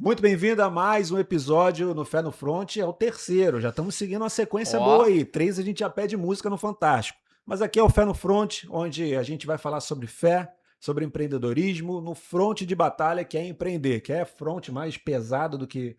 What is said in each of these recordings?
Muito bem-vindo a mais um episódio no Fé no Front, é o terceiro, já estamos seguindo uma sequência boa aí, 3 a gente já pede música no Fantástico, mas aqui é o Fé no Front, onde a gente vai falar sobre fé, sobre empreendedorismo, no front de batalha que é empreender, que é front mais pesado do que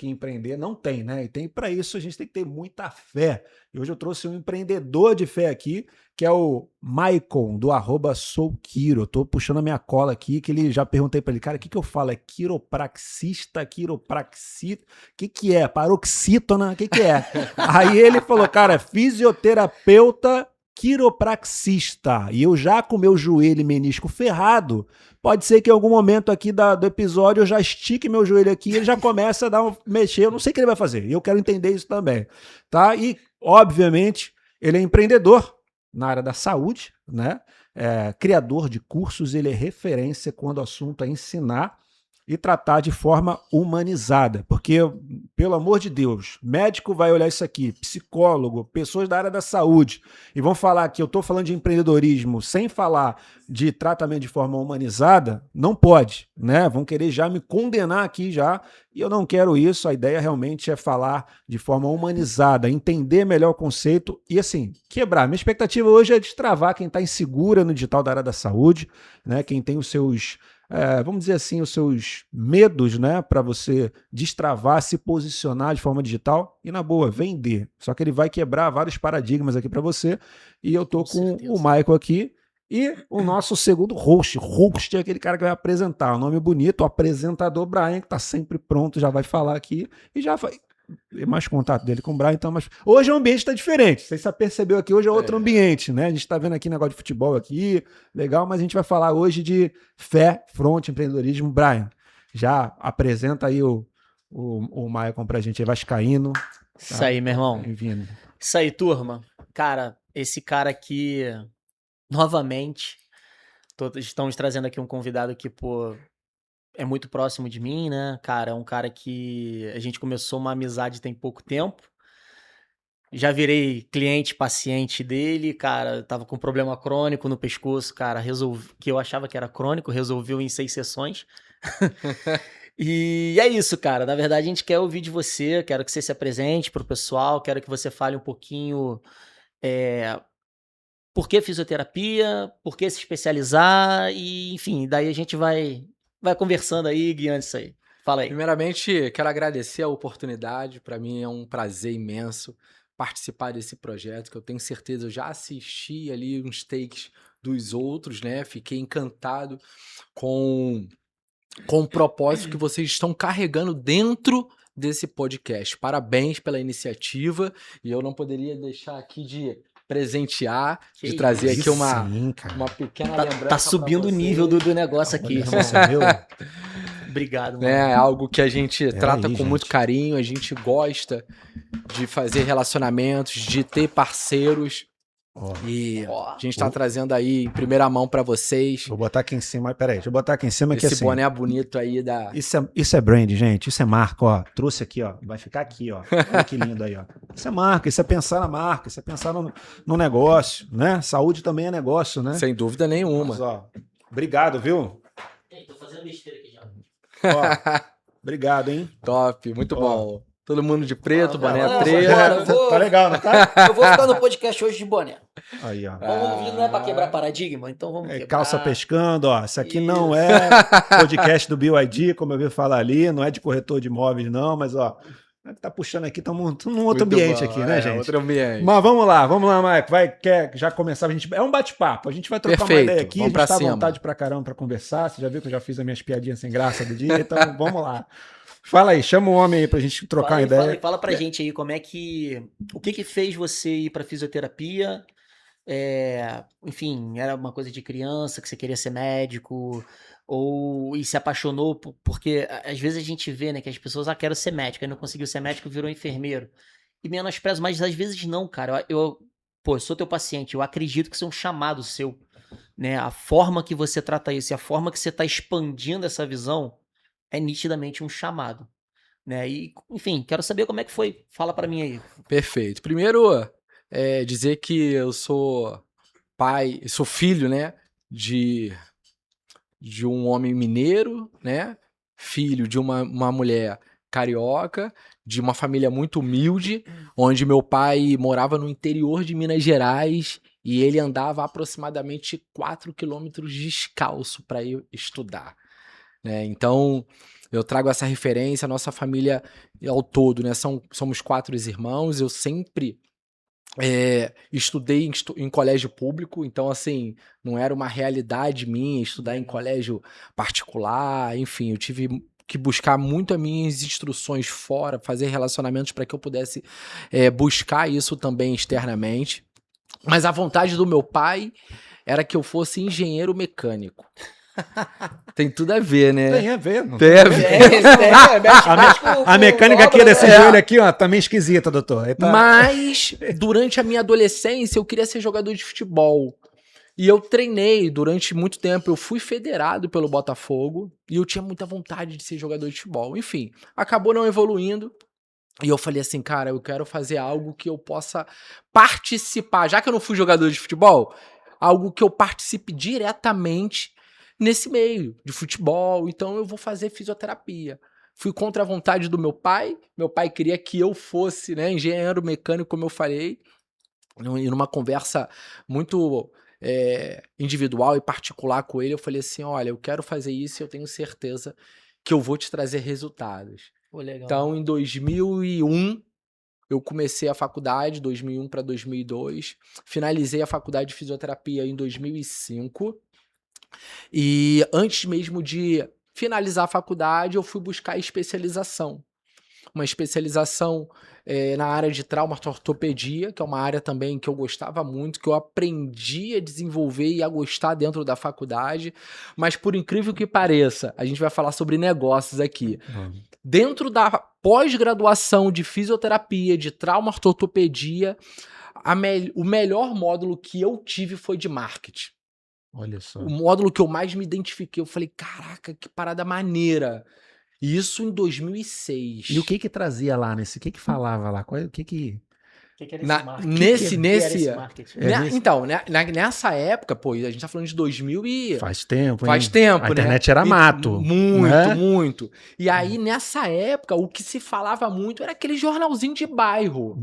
empreender, não tem, né? E tem para isso a gente tem que ter muita fé. E hoje eu trouxe um empreendedor de fé aqui, que é o Maicon, do @souquiro. Eu tô puxando a minha cola aqui, que ele já perguntei para ele, cara, o que eu falo? É quiropraxista, quiropraxita? O que é? Paroxítona? O que é? Aí ele falou, cara, fisioterapeuta quiropraxista. E eu já com meu joelho e menisco ferrado, pode ser que em algum momento aqui do episódio eu já estique meu joelho aqui e ele já começa a mexer. Eu não sei o que ele vai fazer. E eu quero entender isso também. Tá? E, obviamente, ele é empreendedor na área da saúde, né? Criador de cursos, ele é referência quando o assunto é ensinar e tratar de forma humanizada, porque, pelo amor de Deus, médico vai olhar isso aqui, psicólogo, pessoas da área da saúde, e vão falar que eu estou falando de empreendedorismo sem falar de tratamento de forma humanizada, não pode, né? Vão querer já me condenar aqui já, e eu não quero isso, a ideia realmente é falar de forma humanizada, entender melhor o conceito e, assim, quebrar. Minha expectativa hoje é destravar quem está insegura no digital da área da saúde, né? Quem tem os seus vamos dizer assim, os seus medos, né, para você destravar, se posicionar de forma digital e, na boa, vender. Só que ele vai quebrar vários paradigmas aqui para você. E eu tô com o Michael aqui e o nosso segundo host. Host é aquele cara que vai apresentar. O nome bonito, o apresentador Brian, que tá sempre pronto, já vai falar aqui e já vai. Mais contato dele com o Brian, então, mas hoje o ambiente está diferente. Você já percebeu aqui, hoje é outro ambiente, né? A gente está vendo aqui negócio de futebol aqui, legal, mas a gente vai falar hoje de fé, front, empreendedorismo. Brian, já apresenta aí o Maicon pra gente, aí, vascaíno. Isso aí, meu irmão. Bem-vindo. Isso aí, turma. Cara, esse cara aqui, novamente, estamos trazendo aqui um convidado que, pô, é muito próximo de mim, né? Cara, é um cara que a gente começou uma amizade tem pouco tempo. Já virei cliente, paciente dele, cara, tava com problema crônico no pescoço, cara, que eu achava que era crônico, resolveu em 6 sessões. E é isso, cara, na verdade a gente quer ouvir de você, quero que você se apresente pro pessoal, quero que você fale um pouquinho por que fisioterapia, por que se especializar e, enfim, daí a gente vai conversando aí, guiando isso aí. Fala aí. Primeiramente, quero agradecer a oportunidade. Para mim é um prazer imenso participar desse projeto, que eu tenho certeza, eu já assisti ali uns takes dos outros, né? Fiquei encantado com o propósito que vocês estão carregando dentro desse podcast. Parabéns pela iniciativa e eu não poderia deixar aqui de presentear, de trazer aqui uma pequena lembrança. Tá subindo o nível do negócio aqui, irmão. Obrigado, mano. É algo que a gente trata com muito carinho, a gente gosta de fazer relacionamentos, de ter parceiros. E a gente tá trazendo aí em primeira mão pra vocês. Vou botar aqui em cima, peraí, deixa eu botar aqui em cima que esse assim, boné bonito aí da... Isso é brand, gente, isso é marca, ó. Trouxe aqui, ó, vai ficar aqui, ó. Olha que lindo aí, ó. Isso é marca, isso é pensar na marca, isso é pensar no negócio, né? Saúde também é negócio, né? Sem dúvida nenhuma. Mas, ó, obrigado, viu? Tô fazendo besteira aqui já. Ó, obrigado, hein? Top, muito bom. Todo mundo de preto, boné preto. Tá legal, não tá? Eu vou ficar no podcast hoje de boné. Aí, ó. Não é pra quebrar paradigma, então vamos quebrar. Calça pescando, ó. Isso aqui não é podcast do BYD, como eu vi falar ali, não é de corretor de imóveis, não, mas, ó, tá puxando aqui, estamos num outro ambiente aqui, né, gente? Outro ambiente. Mas vamos lá, Maicon. Quer já começar? É um bate-papo, a gente vai trocar uma ideia aqui, vamos a gente tá à cima. vontade pra caramba pra conversar. Você já viu que eu já fiz as minhas piadinhas sem graça do dia, então vamos lá. Fala aí, chama o homem aí pra gente trocar uma ideia. Fala pra gente aí como é que... O que fez você ir pra fisioterapia? Enfim, era uma coisa de criança que você queria ser médico e se apaixonou porque às vezes a gente vê, né, que as pessoas quero ser médico, aí não conseguiu ser médico, virou enfermeiro e menosprezo, mas às vezes não, cara, eu sou teu paciente, eu acredito que isso é um chamado seu, né, a forma que você trata isso e a forma que você tá expandindo essa visão é nitidamente um chamado, né, e enfim, quero saber como é que foi, fala pra mim aí. Perfeito. Primeiro, dizer que eu sou sou filho, né, de um homem mineiro, né, filho de uma mulher carioca, de uma família muito humilde, onde meu pai morava no interior de Minas Gerais e ele andava aproximadamente 4 quilômetros descalço para ir estudar, né? Então, eu trago essa referência, a nossa família ao todo, né? Somos 4 irmãos, eu sempre estudei em colégio público, então assim, não era uma realidade minha estudar em colégio particular, enfim, eu tive que buscar muito as minhas instruções fora, fazer relacionamentos para que eu pudesse buscar isso também externamente. Mas a vontade do meu pai era que eu fosse engenheiro mecânico. Tem tudo a ver, né? Tem a ver. Não Tem a ver. A mecânica aqui desse joelho aqui, ó, tá meio esquisita, doutor. Aí tá... Mas, durante a minha adolescência, eu queria ser jogador de futebol. E eu treinei durante muito tempo. Eu fui federado pelo Botafogo e eu tinha muita vontade de ser jogador de futebol. Enfim, acabou não evoluindo. E eu falei assim, cara, eu quero fazer algo que eu possa participar. Já que eu não fui jogador de futebol, algo que eu participe diretamente nesse meio de futebol. Então eu vou fazer fisioterapia. Fui contra a vontade do meu pai. Meu pai queria que eu fosse, né, engenheiro mecânico, como eu falei. E numa conversa muito individual e particular com ele, eu falei assim, olha, eu quero fazer isso e eu tenho certeza que eu vou te trazer resultados. Pô, legal. Então, em 2001, eu comecei a faculdade, 2001 para 2002. Finalizei a faculdade de fisioterapia em 2005. E antes mesmo de finalizar a faculdade, eu fui buscar especialização. Uma especialização na área de traumatortopedia, que é uma área também que eu gostava muito, que eu aprendi a desenvolver e a gostar dentro da faculdade. Mas, por incrível que pareça, a gente vai falar sobre negócios aqui. Dentro da pós-graduação de fisioterapia, de traumatortopedia, o melhor módulo que eu tive foi de marketing. Olha só. O módulo que eu mais me identifiquei, eu falei, caraca, que parada maneira. Isso em 2006. E o que trazia lá nesse? O que falava lá? O que era esse marketing? Então, nessa época, pô, a gente tá falando de 2000 e... Faz tempo, Faz tempo, né? A internet era mato. Muito, né? muito. E aí, nessa época, o que se falava muito era aquele jornalzinho de bairro.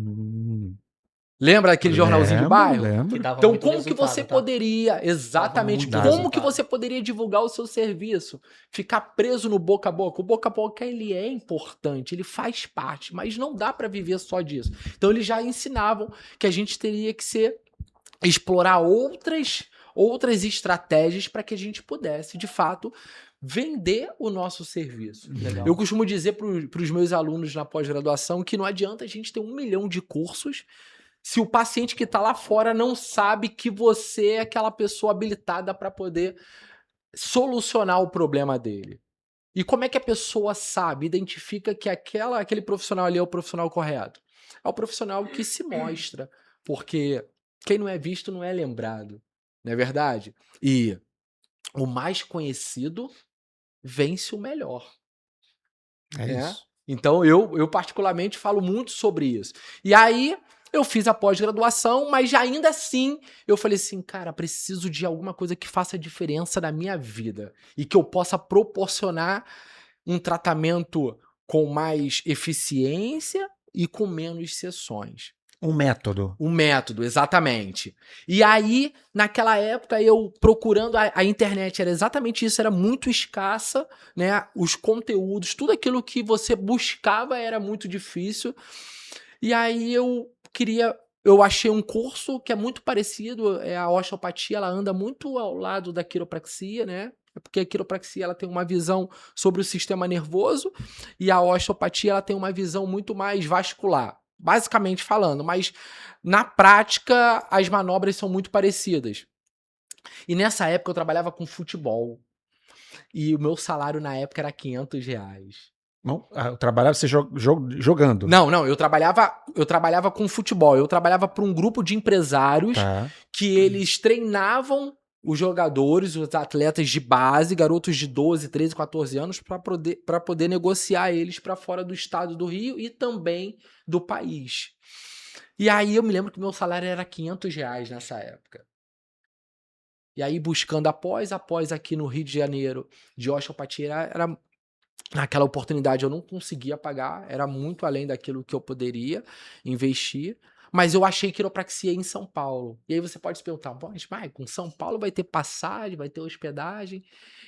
Lembra aquele jornalzinho de bairro? Lembro. Então, como que você poderia, exatamente, como que você poderia divulgar o seu serviço? Ficar preso no boca a boca? O boca a boca, ele é importante, ele faz parte, mas não dá para viver só disso. Então, eles já ensinavam que a gente teria que explorar outras estratégias para que a gente pudesse, de fato, vender o nosso serviço. Legal. Eu costumo dizer para os meus alunos na pós-graduação que não adianta a gente ter 1 milhão de cursos se o paciente que está lá fora não sabe que você é aquela pessoa habilitada para poder solucionar o problema dele. E como é que a pessoa sabe, identifica que aquele profissional ali é o profissional correto? É o profissional que se mostra, porque quem não é visto não é lembrado, não é verdade? E o mais conhecido vence o melhor. É isso. Então eu particularmente falo muito sobre isso. E aí eu fiz a pós-graduação, mas ainda assim eu falei assim, cara, preciso de alguma coisa que faça diferença na minha vida e que eu possa proporcionar um tratamento com mais eficiência e com menos sessões. Um método. Um método, exatamente. E aí, naquela época, eu procurando a internet, era exatamente isso, era muito escassa, né? Os conteúdos, tudo aquilo que você buscava era muito difícil. E aí eu achei um curso que é muito parecido, a osteopatia, ela anda muito ao lado da quiropraxia, né? Porque a quiropraxia ela tem uma visão sobre o sistema nervoso e a osteopatia ela tem uma visão muito mais vascular, basicamente falando, mas na prática as manobras são muito parecidas. E nessa época eu trabalhava com futebol e o meu salário na época era R$500. Não, eu trabalhava você jogando. Não, eu trabalhava com futebol. Eu trabalhava para um grupo de empresários que eles treinavam os jogadores, os atletas de base, garotos de 12, 13, 14 anos, para poder negociar eles para fora do estado do Rio e também do país. E aí eu me lembro que meu salário era R$500 nessa época. E aí buscando após aqui no Rio de Janeiro de osteopatia era Naquela oportunidade eu não conseguia pagar, era muito além daquilo que eu poderia investir, mas eu achei quiropraxia em São Paulo. E aí você pode se perguntar, mas Maicon, São Paulo vai ter passagem, vai ter hospedagem?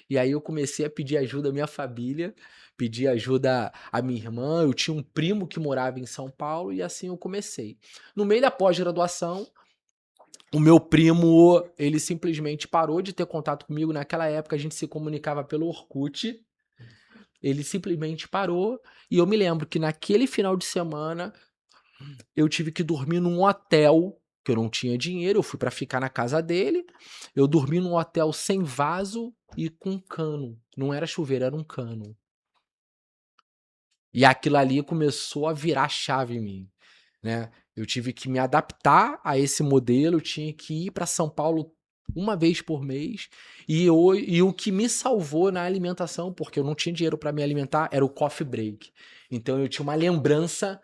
E aí eu comecei a pedir ajuda à minha família, pedir ajuda à minha irmã, eu tinha um primo que morava em São Paulo e assim eu comecei. No meio da pós-graduação, o meu primo, ele simplesmente parou de ter contato comigo. Naquela época a gente se comunicava pelo Orkut. Ele simplesmente parou e eu me lembro que naquele final de semana eu tive que dormir num hotel, que eu não tinha dinheiro, eu fui pra ficar na casa dele. Eu dormi num hotel sem vaso e com cano. Não era chuveiro, era um cano. E aquilo ali começou a virar chave em mim, né? Eu tive que me adaptar a esse modelo, eu tinha que ir para São Paulo uma vez por mês, e o que me salvou na alimentação, porque eu não tinha dinheiro para me alimentar, era o coffee break. Então eu tenho uma lembrança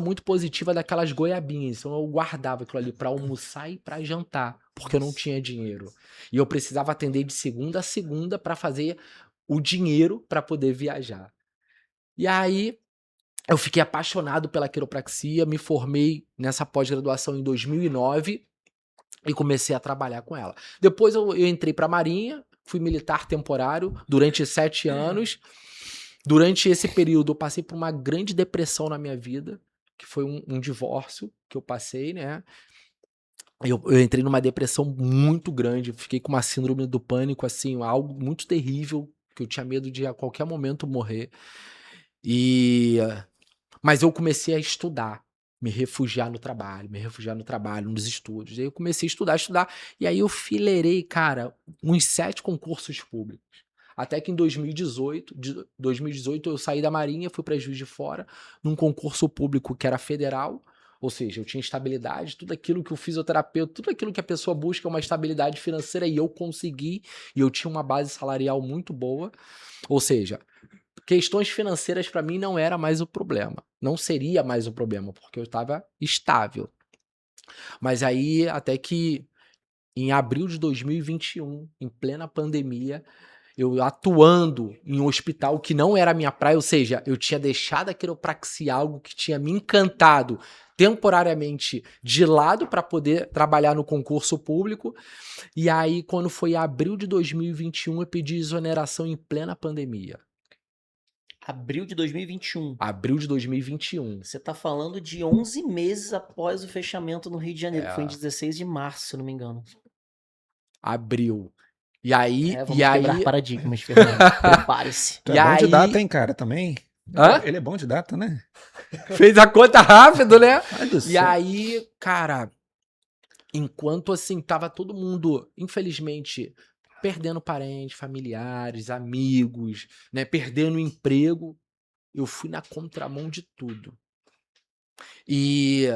muito positiva daquelas goiabinhas, então eu guardava aquilo ali para almoçar e para jantar, porque eu não tinha dinheiro. E eu precisava atender de segunda a segunda para fazer o dinheiro para poder viajar. E aí eu fiquei apaixonado pela quiropraxia, me formei nessa pós-graduação em 2009 e comecei a trabalhar com ela. Depois eu entrei para a Marinha, fui militar temporário durante 7 anos. Durante esse período eu passei por uma grande depressão na minha vida, que foi um divórcio que eu passei, né? Eu entrei numa depressão muito grande, fiquei com uma síndrome do pânico, assim, algo muito terrível, que eu tinha medo de a qualquer momento morrer. Mas eu comecei a estudar, me refugiar no trabalho, nos estudos. Aí eu comecei a estudar, e aí eu fileirei, cara, uns 7 concursos públicos. Até que em 2018 eu saí da Marinha, fui para Juiz de Fora, num concurso público que era federal, ou seja, eu tinha estabilidade, tudo aquilo que o fisioterapeuta, tudo aquilo que a pessoa busca é uma estabilidade financeira, e eu consegui, e eu tinha uma base salarial muito boa, ou seja, questões financeiras para mim não era mais o problema. Não seria mais o problema, porque eu estava estável. Mas aí, até que em abril de 2021, em plena pandemia, eu atuando em um hospital que não era a minha praia, ou seja, eu tinha deixado a quiropraxia, algo que tinha me encantado temporariamente de lado para poder trabalhar no concurso público. E aí, quando foi abril de 2021, eu pedi exoneração em plena pandemia. Abril de 2021. Abril de 2021. Você tá falando de 11 meses após o fechamento no Rio de Janeiro, que foi em 16 de março, se eu não me engano. Abril. E aí... Vamos quebrar paradigmas, Fernando. Prepare-se. Tu é bom de data, hein, cara, também. Hã? Ele é bom de data, né? Fez a conta rápido, né? E aí, cara, enquanto assim, tava todo mundo, infelizmente, perdendo parentes, familiares, amigos, né? Perdendo emprego, eu fui na contramão de tudo. E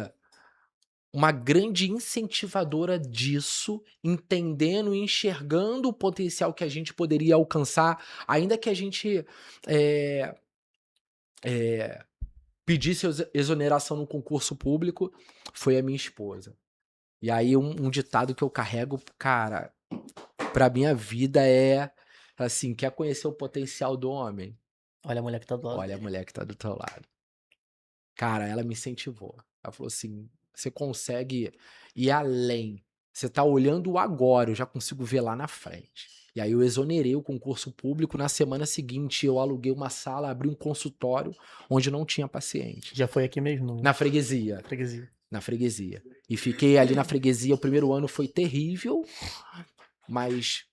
uma grande incentivadora disso, entendendo e enxergando o potencial que a gente poderia alcançar, ainda que a gente pedisse exoneração no concurso público, foi a minha esposa. E aí um ditado que eu carrego, cara, pra minha vida é assim, quer conhecer o potencial do homem? Olha a mulher que tá do lado. Olha a mulher que tá do teu lado. Cara, ela me incentivou. Ela falou assim, você consegue ir além. Você tá olhando o agora, eu já consigo ver lá na frente. E aí eu exonerei o concurso público. Na semana seguinte eu aluguei uma sala, abri um consultório onde não tinha paciente. Já foi aqui mesmo? Na freguesia. Na freguesia. E fiquei ali na freguesia. O primeiro ano foi terrível, mas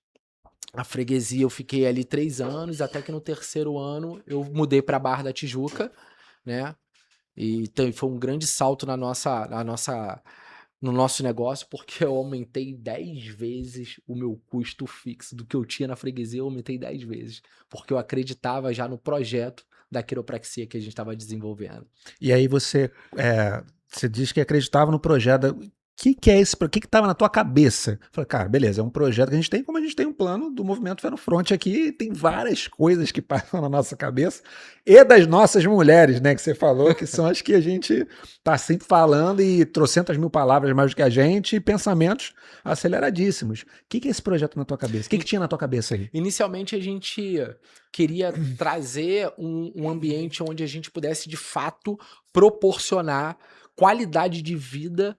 a freguesia eu fiquei ali 3 anos, até que no terceiro ano eu mudei pra Barra da Tijuca, né? E então, foi um grande salto no nosso negócio, porque eu aumentei 10 vezes o meu custo fixo do que eu tinha na freguesia, eu aumentei 10 vezes, porque eu acreditava já no projeto da quiropraxia que a gente estava desenvolvendo. E aí você diz que acreditava no projeto. que é esse, o que estava na tua cabeça? Eu falei, cara, beleza, é um projeto que a gente tem, como a gente tem um plano do Movimento Fé no Front aqui, tem várias coisas que passam na nossa cabeça, e das nossas mulheres, né, que você falou, que são as que a gente tá sempre falando e trocentas mil palavras mais do que a gente, e pensamentos aceleradíssimos. O que é esse projeto na tua cabeça? O que tinha na tua cabeça aí? Inicialmente a gente queria trazer um ambiente onde a gente pudesse de fato proporcionar qualidade de vida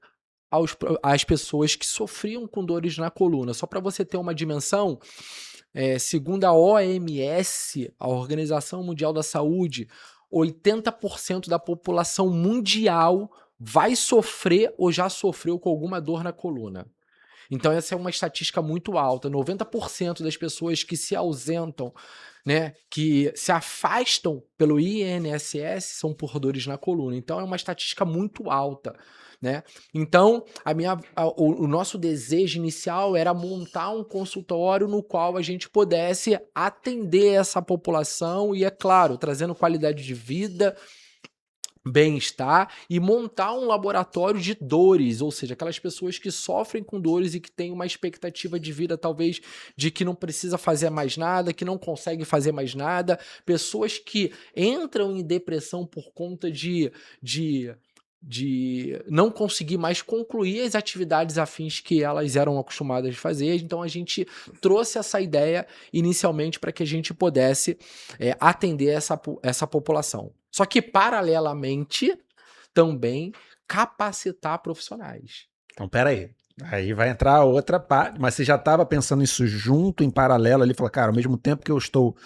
às pessoas que sofriam com dores na coluna. Só para você ter uma dimensão, segundo a OMS, a Organização Mundial da Saúde, 80% da população mundial vai sofrer ou já sofreu com alguma dor na coluna. Então essa é uma estatística muito alta. 90% das pessoas que se ausentam, né, que se afastam pelo INSS são por dores na coluna. Então é uma estatística muito alta, né? Então o nosso desejo inicial era montar um consultório no qual a gente pudesse atender essa população e, é claro, trazendo qualidade de vida, bem-estar, e montar um laboratório de dores, ou seja, aquelas pessoas que sofrem com dores e que têm uma expectativa de vida talvez de que não precisa fazer mais nada, que não consegue fazer mais nada, pessoas que entram em depressão por conta de não conseguir mais concluir as atividades afins que elas eram acostumadas a fazer. Então a gente trouxe essa ideia inicialmente para que a gente pudesse atender essa população. Só que, paralelamente, também capacitar profissionais. Então, peraí. Aí vai entrar outra parte, mas você já estava pensando isso junto, em paralelo ali, falou, cara, ao mesmo tempo que eu estou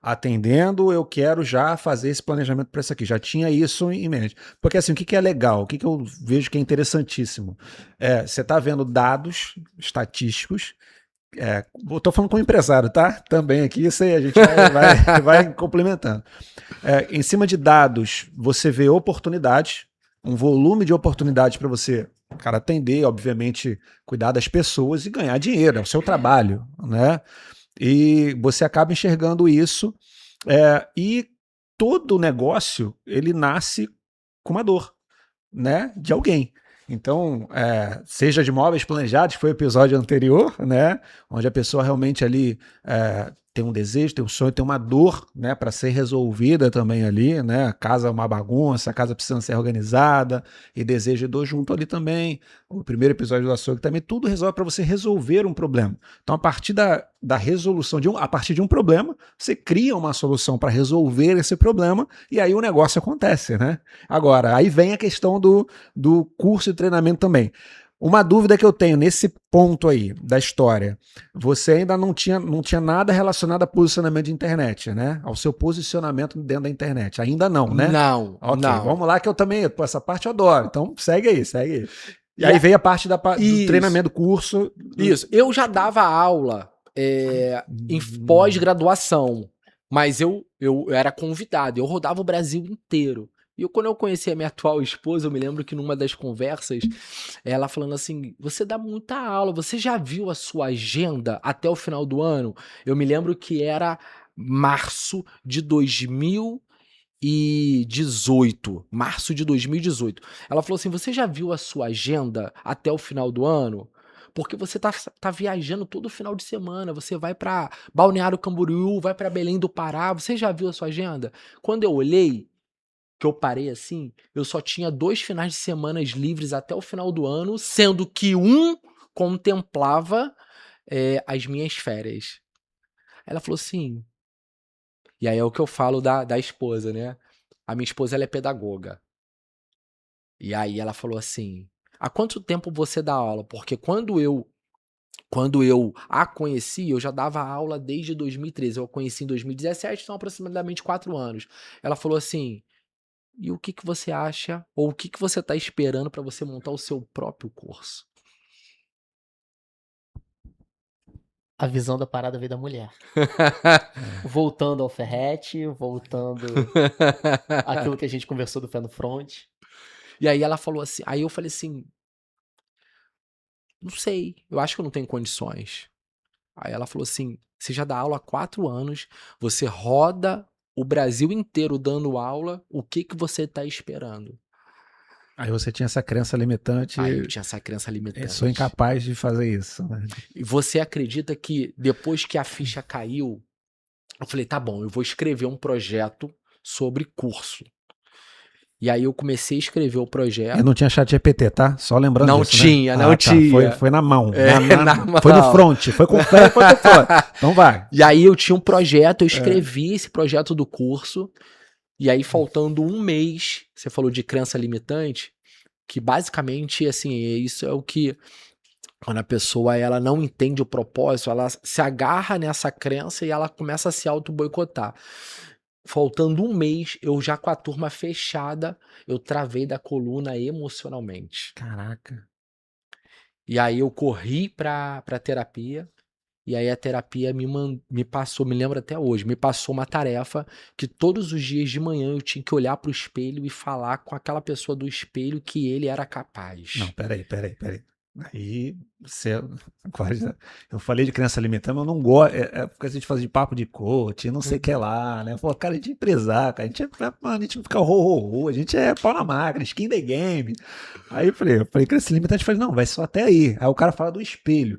atendendo, eu quero já fazer esse planejamento para isso aqui. Já tinha isso em mente. Porque assim, o que é legal? O que eu vejo que é interessantíssimo? Você está vendo dados estatísticos. Eu tô falando com o empresário, tá? Também aqui, isso aí a gente vai complementando. Em cima de dados, você vê oportunidades, um volume de oportunidades para você, cara, atender, obviamente, cuidar das pessoas e ganhar dinheiro, é o seu trabalho, né? E você acaba enxergando isso, e todo negócio, ele nasce com uma dor, né, de alguém. Então, seja de móveis planejados, que foi o episódio anterior, né, onde a pessoa realmente ali tem um desejo, tem um sonho, tem uma dor, né, para ser resolvida também ali, né, a casa é uma bagunça, a casa precisa ser organizada, e desejo e dor junto ali também. O primeiro episódio do açougue também, tudo resolve para você resolver um problema. Então, a partir da resolução a partir de um problema, você cria uma solução para resolver esse problema, e aí o negócio acontece, né? Agora, aí vem a questão do curso de treinamento também. Uma dúvida que eu tenho nesse ponto aí da história, você ainda não tinha nada relacionado a posicionamento de internet, né? Ao seu posicionamento dentro da internet. Ainda não, né? Não, ok, não. vamos lá que eu também, essa parte eu adoro. Então segue aí. E aí veio a parte do treinamento, do curso. Isso, eu já dava aula em pós-graduação, mas eu era convidado, eu rodava o Brasil inteiro. E quando eu conheci a minha atual esposa, eu me lembro que numa das conversas, ela falando assim, você dá muita aula, você já viu a sua agenda até o final do ano? Eu me lembro que era março de 2018. Março de 2018. Ela falou assim, você já viu a sua agenda até o final do ano? Porque você tá viajando todo final de semana, você vai para Balneário Camboriú, vai para Belém do Pará, você já viu a sua agenda? Quando eu olhei, que eu parei assim, eu só tinha 2 finais de semana livres até o final do ano, sendo que um contemplava as minhas férias. Ela falou assim, e aí é o que eu falo da esposa, né? A minha esposa, ela é pedagoga. E aí ela falou assim, há quanto tempo você dá aula? Porque quando eu a conheci, eu já dava aula desde 2013. Eu a conheci em 2017, então aproximadamente 4 anos. Ela falou assim, e o que você acha, ou o que você está esperando para você montar o seu próprio curso? A visão da parada veio da mulher. Voltando ao Ferrete, voltando àquilo que a gente conversou do Fé no Front. E aí ela falou assim, aí eu falei assim, não sei, eu acho que eu não tenho condições. Aí ela falou assim, você já dá aula há 4 anos, você roda o Brasil inteiro dando aula, o que você está esperando? Aí você tinha essa crença limitante. Aí eu tinha essa crença Eu limitante. sou incapaz de fazer isso, né? E você acredita que depois que a ficha caiu, eu falei, tá bom, eu vou escrever um projeto sobre curso. E aí eu comecei a escrever o projeto. Eu não tinha chat GPT, tá? Só lembrando Não disso, tinha, né? não tinha. Foi na mão. Na mão. Foi no front. Foi com fé e foi no front. Então vai. E aí eu tinha um projeto, eu escrevi esse projeto do curso. E aí faltando um mês, você falou de crença limitante, que basicamente, assim, isso é o que... Quando a pessoa ela não entende o propósito, ela se agarra nessa crença e ela começa a se auto-boicotar. Faltando um mês, eu já com a turma fechada, eu travei da coluna emocionalmente. Caraca. E aí eu corri pra terapia, e aí a terapia me passou, me lembro até hoje, me passou uma tarefa que todos os dias de manhã eu tinha que olhar pro espelho e falar com aquela pessoa do espelho que ele era capaz. Não, peraí. Aí você. Eu falei de crença limitante, mas eu não gosto. É porque a gente faz de papo de coach, não sei o que lá, né? Pô, cara, a gente é empresário, cara. A gente não fica a gente é pau na máquina, skin the game. Aí eu falei, crença limitante, eu falei, não, vai só até aí. Aí o cara fala do espelho.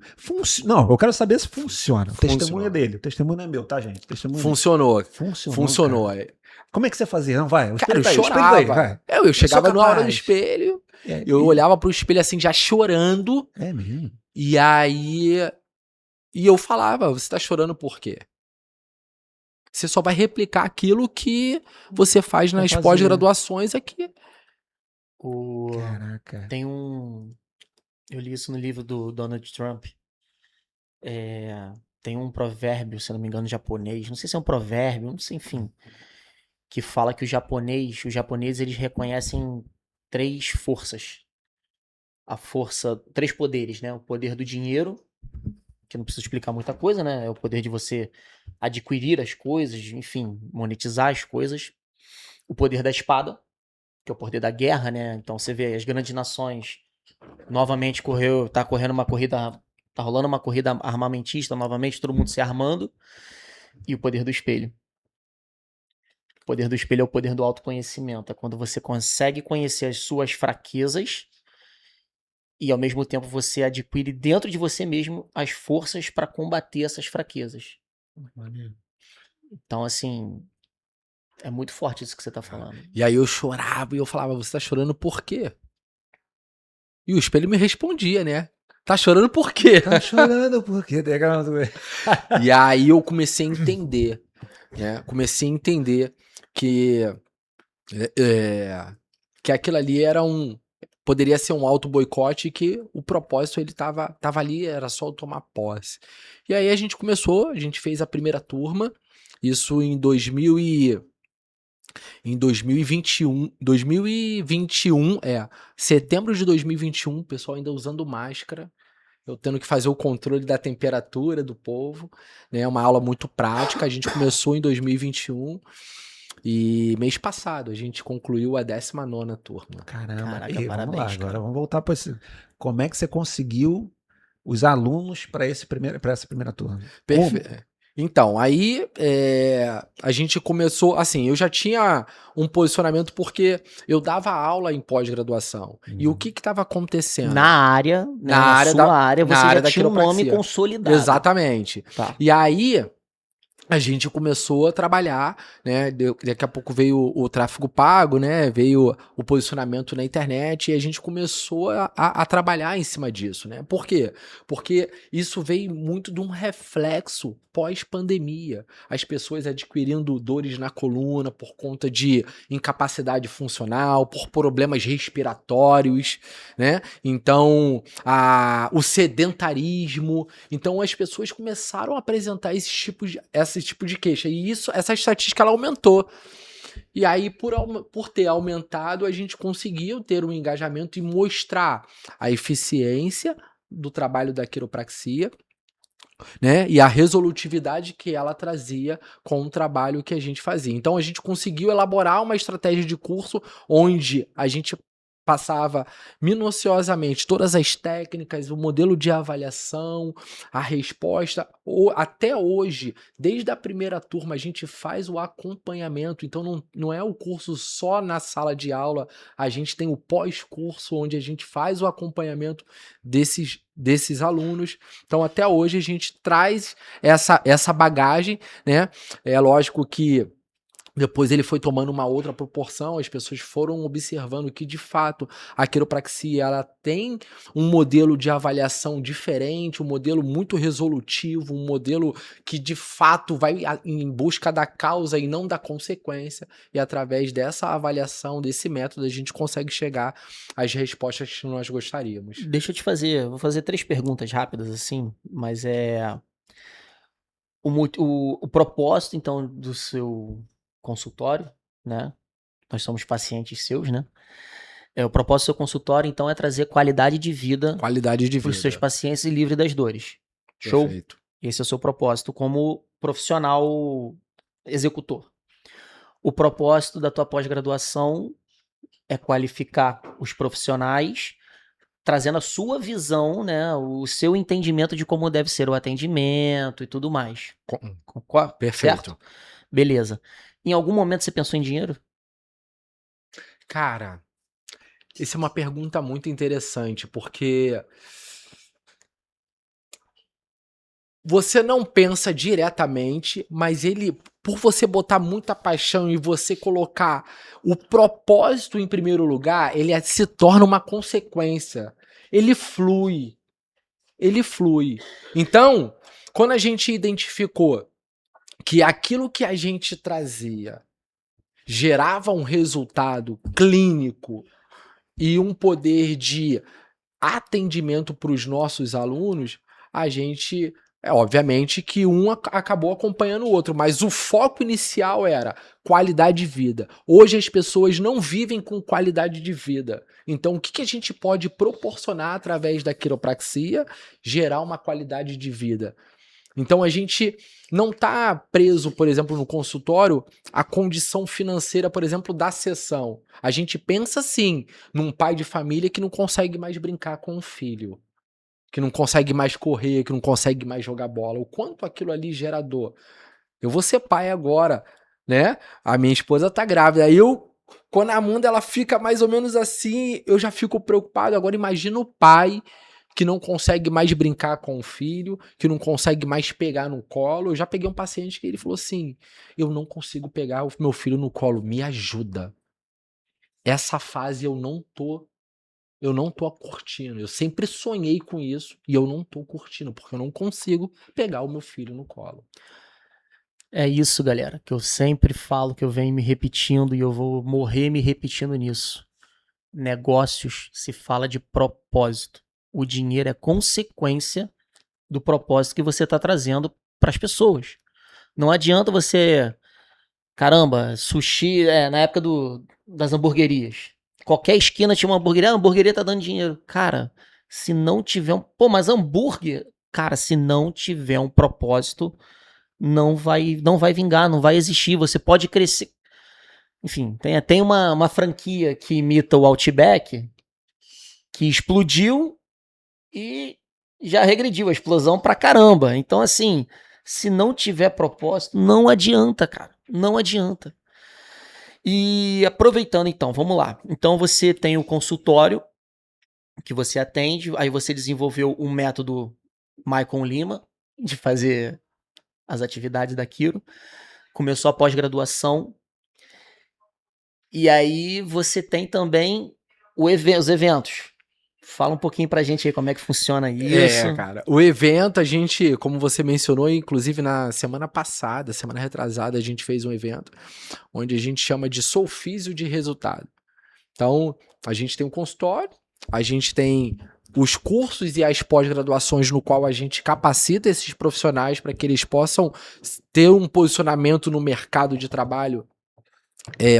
Não, eu quero saber se funciona. O testemunho é dele, o testemunho não é meu, tá, gente? O testemunho Funcionou. Funcionou. Cara. Como é que você fazia? Não, vai. Cara, eu chorava. Eu chegava na hora do espelho, eu olhava pro espelho assim, já chorando. É mesmo? E aí... E eu falava, você tá chorando por quê? Você só vai replicar aquilo que você faz nas pós-graduações aqui. Caraca. Tem um... Eu li isso no livro do Donald Trump. Tem um provérbio, se não me engano, japonês. Não sei se é um provérbio, não sei, enfim. Que fala que os japoneses eles reconhecem 3 forças. Três poderes, né? O poder do dinheiro, que não preciso explicar muita coisa, né? É o poder de você adquirir as coisas, enfim, monetizar as coisas. O poder da espada, que é o poder da guerra, né? Então você vê as grandes nações novamente tá rolando uma corrida armamentista novamente, todo mundo se armando. E o poder do espelho. O poder do espelho é o poder do autoconhecimento. É quando você consegue conhecer as suas fraquezas e, ao mesmo tempo, você adquire dentro de você mesmo as forças para combater essas fraquezas. Então, assim, é muito forte isso que você tá falando. E aí eu chorava e eu falava, você tá chorando por quê? E o espelho me respondia, né? Tá chorando por quê? Tá chorando por quê? E aí eu comecei a entender, né? Comecei a entender que aquilo ali poderia ser um auto-boicote, que o propósito ele tava ali, era só eu tomar posse. E aí a gente fez a primeira turma, isso em 2021, setembro de 2021, o pessoal ainda usando máscara, eu tendo que fazer o controle da temperatura do povo, né? Uma aula muito prática. A gente começou em 2021 e mês passado a gente concluiu a 19ª turma. Caramba, Caraca, vamos parabéns, lá, cara. agora vamos voltar para esse. Como é que você conseguiu os alunos para essa primeira turma? Perfeito. Então, aí a gente começou, assim, eu já tinha um posicionamento porque eu dava aula em pós-graduação. E o que estava acontecendo? Na área, né, na sua área, você já tinha um nome consolidado. Exatamente. Tá. E aí a gente começou a trabalhar, né? Daqui a pouco veio o tráfego pago, né? Veio o posicionamento na internet e a gente começou a trabalhar em cima disso, né? Por quê? Porque isso veio muito de um reflexo pós-pandemia. As pessoas adquirindo dores na coluna por conta de incapacidade funcional, por problemas respiratórios, né? Então, o sedentarismo. Então, as pessoas começaram a apresentar esse tipo de queixa. E essa estatística ela aumentou. E aí, por ter aumentado, a gente conseguiu ter um engajamento e mostrar a eficiência do trabalho da quiropraxia, né? E a resolutividade que ela trazia com o trabalho que a gente fazia. Então, a gente conseguiu elaborar uma estratégia de curso onde a gente passava minuciosamente todas as técnicas, o modelo de avaliação, a resposta. Até hoje, desde a primeira turma, a gente faz o acompanhamento. Então, não é o curso só na sala de aula, a gente tem o pós-curso, onde a gente faz o acompanhamento desses alunos. Então, até hoje, a gente traz essa bagagem, né? É lógico que depois ele foi tomando uma outra proporção, as pessoas foram observando que, de fato, a quiropraxia ela tem um modelo de avaliação diferente, um modelo muito resolutivo, um modelo que, de fato, vai em busca da causa e não da consequência. E, através dessa avaliação, desse método, a gente consegue chegar às respostas que nós gostaríamos. Deixa eu te vou fazer 3 perguntas rápidas, assim, mas o propósito, então, do seu consultório, né? Nós somos pacientes seus, né? O propósito do seu consultório, então, é trazer qualidade de vida Qualidade de para os seus vida. pacientes e livre das dores. Show? Perfeito. Esse é o seu propósito como profissional executor. O propósito da tua pós-graduação é qualificar os profissionais, trazendo a sua visão, né? O seu entendimento de como deve ser o atendimento e tudo mais. Perfeito. Certo? Beleza. Em algum momento você pensou em dinheiro? Cara, essa é uma pergunta muito interessante, porque você não pensa diretamente, mas por você botar muita paixão e você colocar o propósito em primeiro lugar, ele se torna uma consequência. Ele flui. Ele flui. Então, quando a gente identificou que aquilo que a gente trazia gerava um resultado clínico e um poder de atendimento para os nossos alunos, a gente... obviamente que um acabou acompanhando o outro, mas o foco inicial era qualidade de vida. Hoje as pessoas não vivem com qualidade de vida. Então, o que a gente pode proporcionar através da quiropraxia? Gerar uma qualidade de vida. Então, a gente não está preso, por exemplo, no consultório, à condição financeira, por exemplo, da sessão. A gente pensa, sim, num pai de família que não consegue mais brincar com o filho, que não consegue mais correr, que não consegue mais jogar bola. O quanto aquilo ali gera dor. Eu vou ser pai agora, né? A minha esposa tá grávida. Aí quando a Amanda ela fica mais ou menos assim, eu já fico preocupado. Agora imagina o pai que não consegue mais brincar com o filho, que não consegue mais pegar no colo. Eu já peguei um paciente que ele falou assim, eu não consigo pegar o meu filho no colo, me ajuda. Essa fase eu não tô curtindo. Eu sempre sonhei com isso e eu não tô curtindo, porque eu não consigo pegar o meu filho no colo. É isso, galera, que eu sempre falo, que eu venho me repetindo e eu vou morrer me repetindo nisso. Negócios se fala de propósito. O dinheiro é consequência do propósito que você está trazendo para as pessoas. Não adianta você... Caramba, sushi, na época das hamburguerias. Qualquer esquina tinha uma hamburgueria, a hamburgueria tá dando dinheiro. Cara, se não tiver mas hambúrguer, cara, se não tiver um propósito, não vai vingar, não vai existir. Você pode crescer. Enfim, tem uma franquia que imita o Outback, que explodiu e já regrediu a explosão pra caramba. Então, assim, se não tiver propósito, não adianta, cara. Não adianta. E aproveitando então, vamos lá. Então você tem o consultório que você atende, aí você desenvolveu um método Maicon Lima de fazer as atividades da Quiro, começou a pós-graduação, e aí você tem também os eventos. Fala um pouquinho pra gente aí como é que funciona isso. Cara, o evento a gente, como você mencionou, inclusive na semana passada, semana retrasada, a gente fez um evento onde a gente chama de Solfísio de Resultado. Então, a gente tem um consultório, a gente tem os cursos e as pós-graduações no qual a gente capacita esses profissionais para que eles possam ter um posicionamento no mercado de trabalho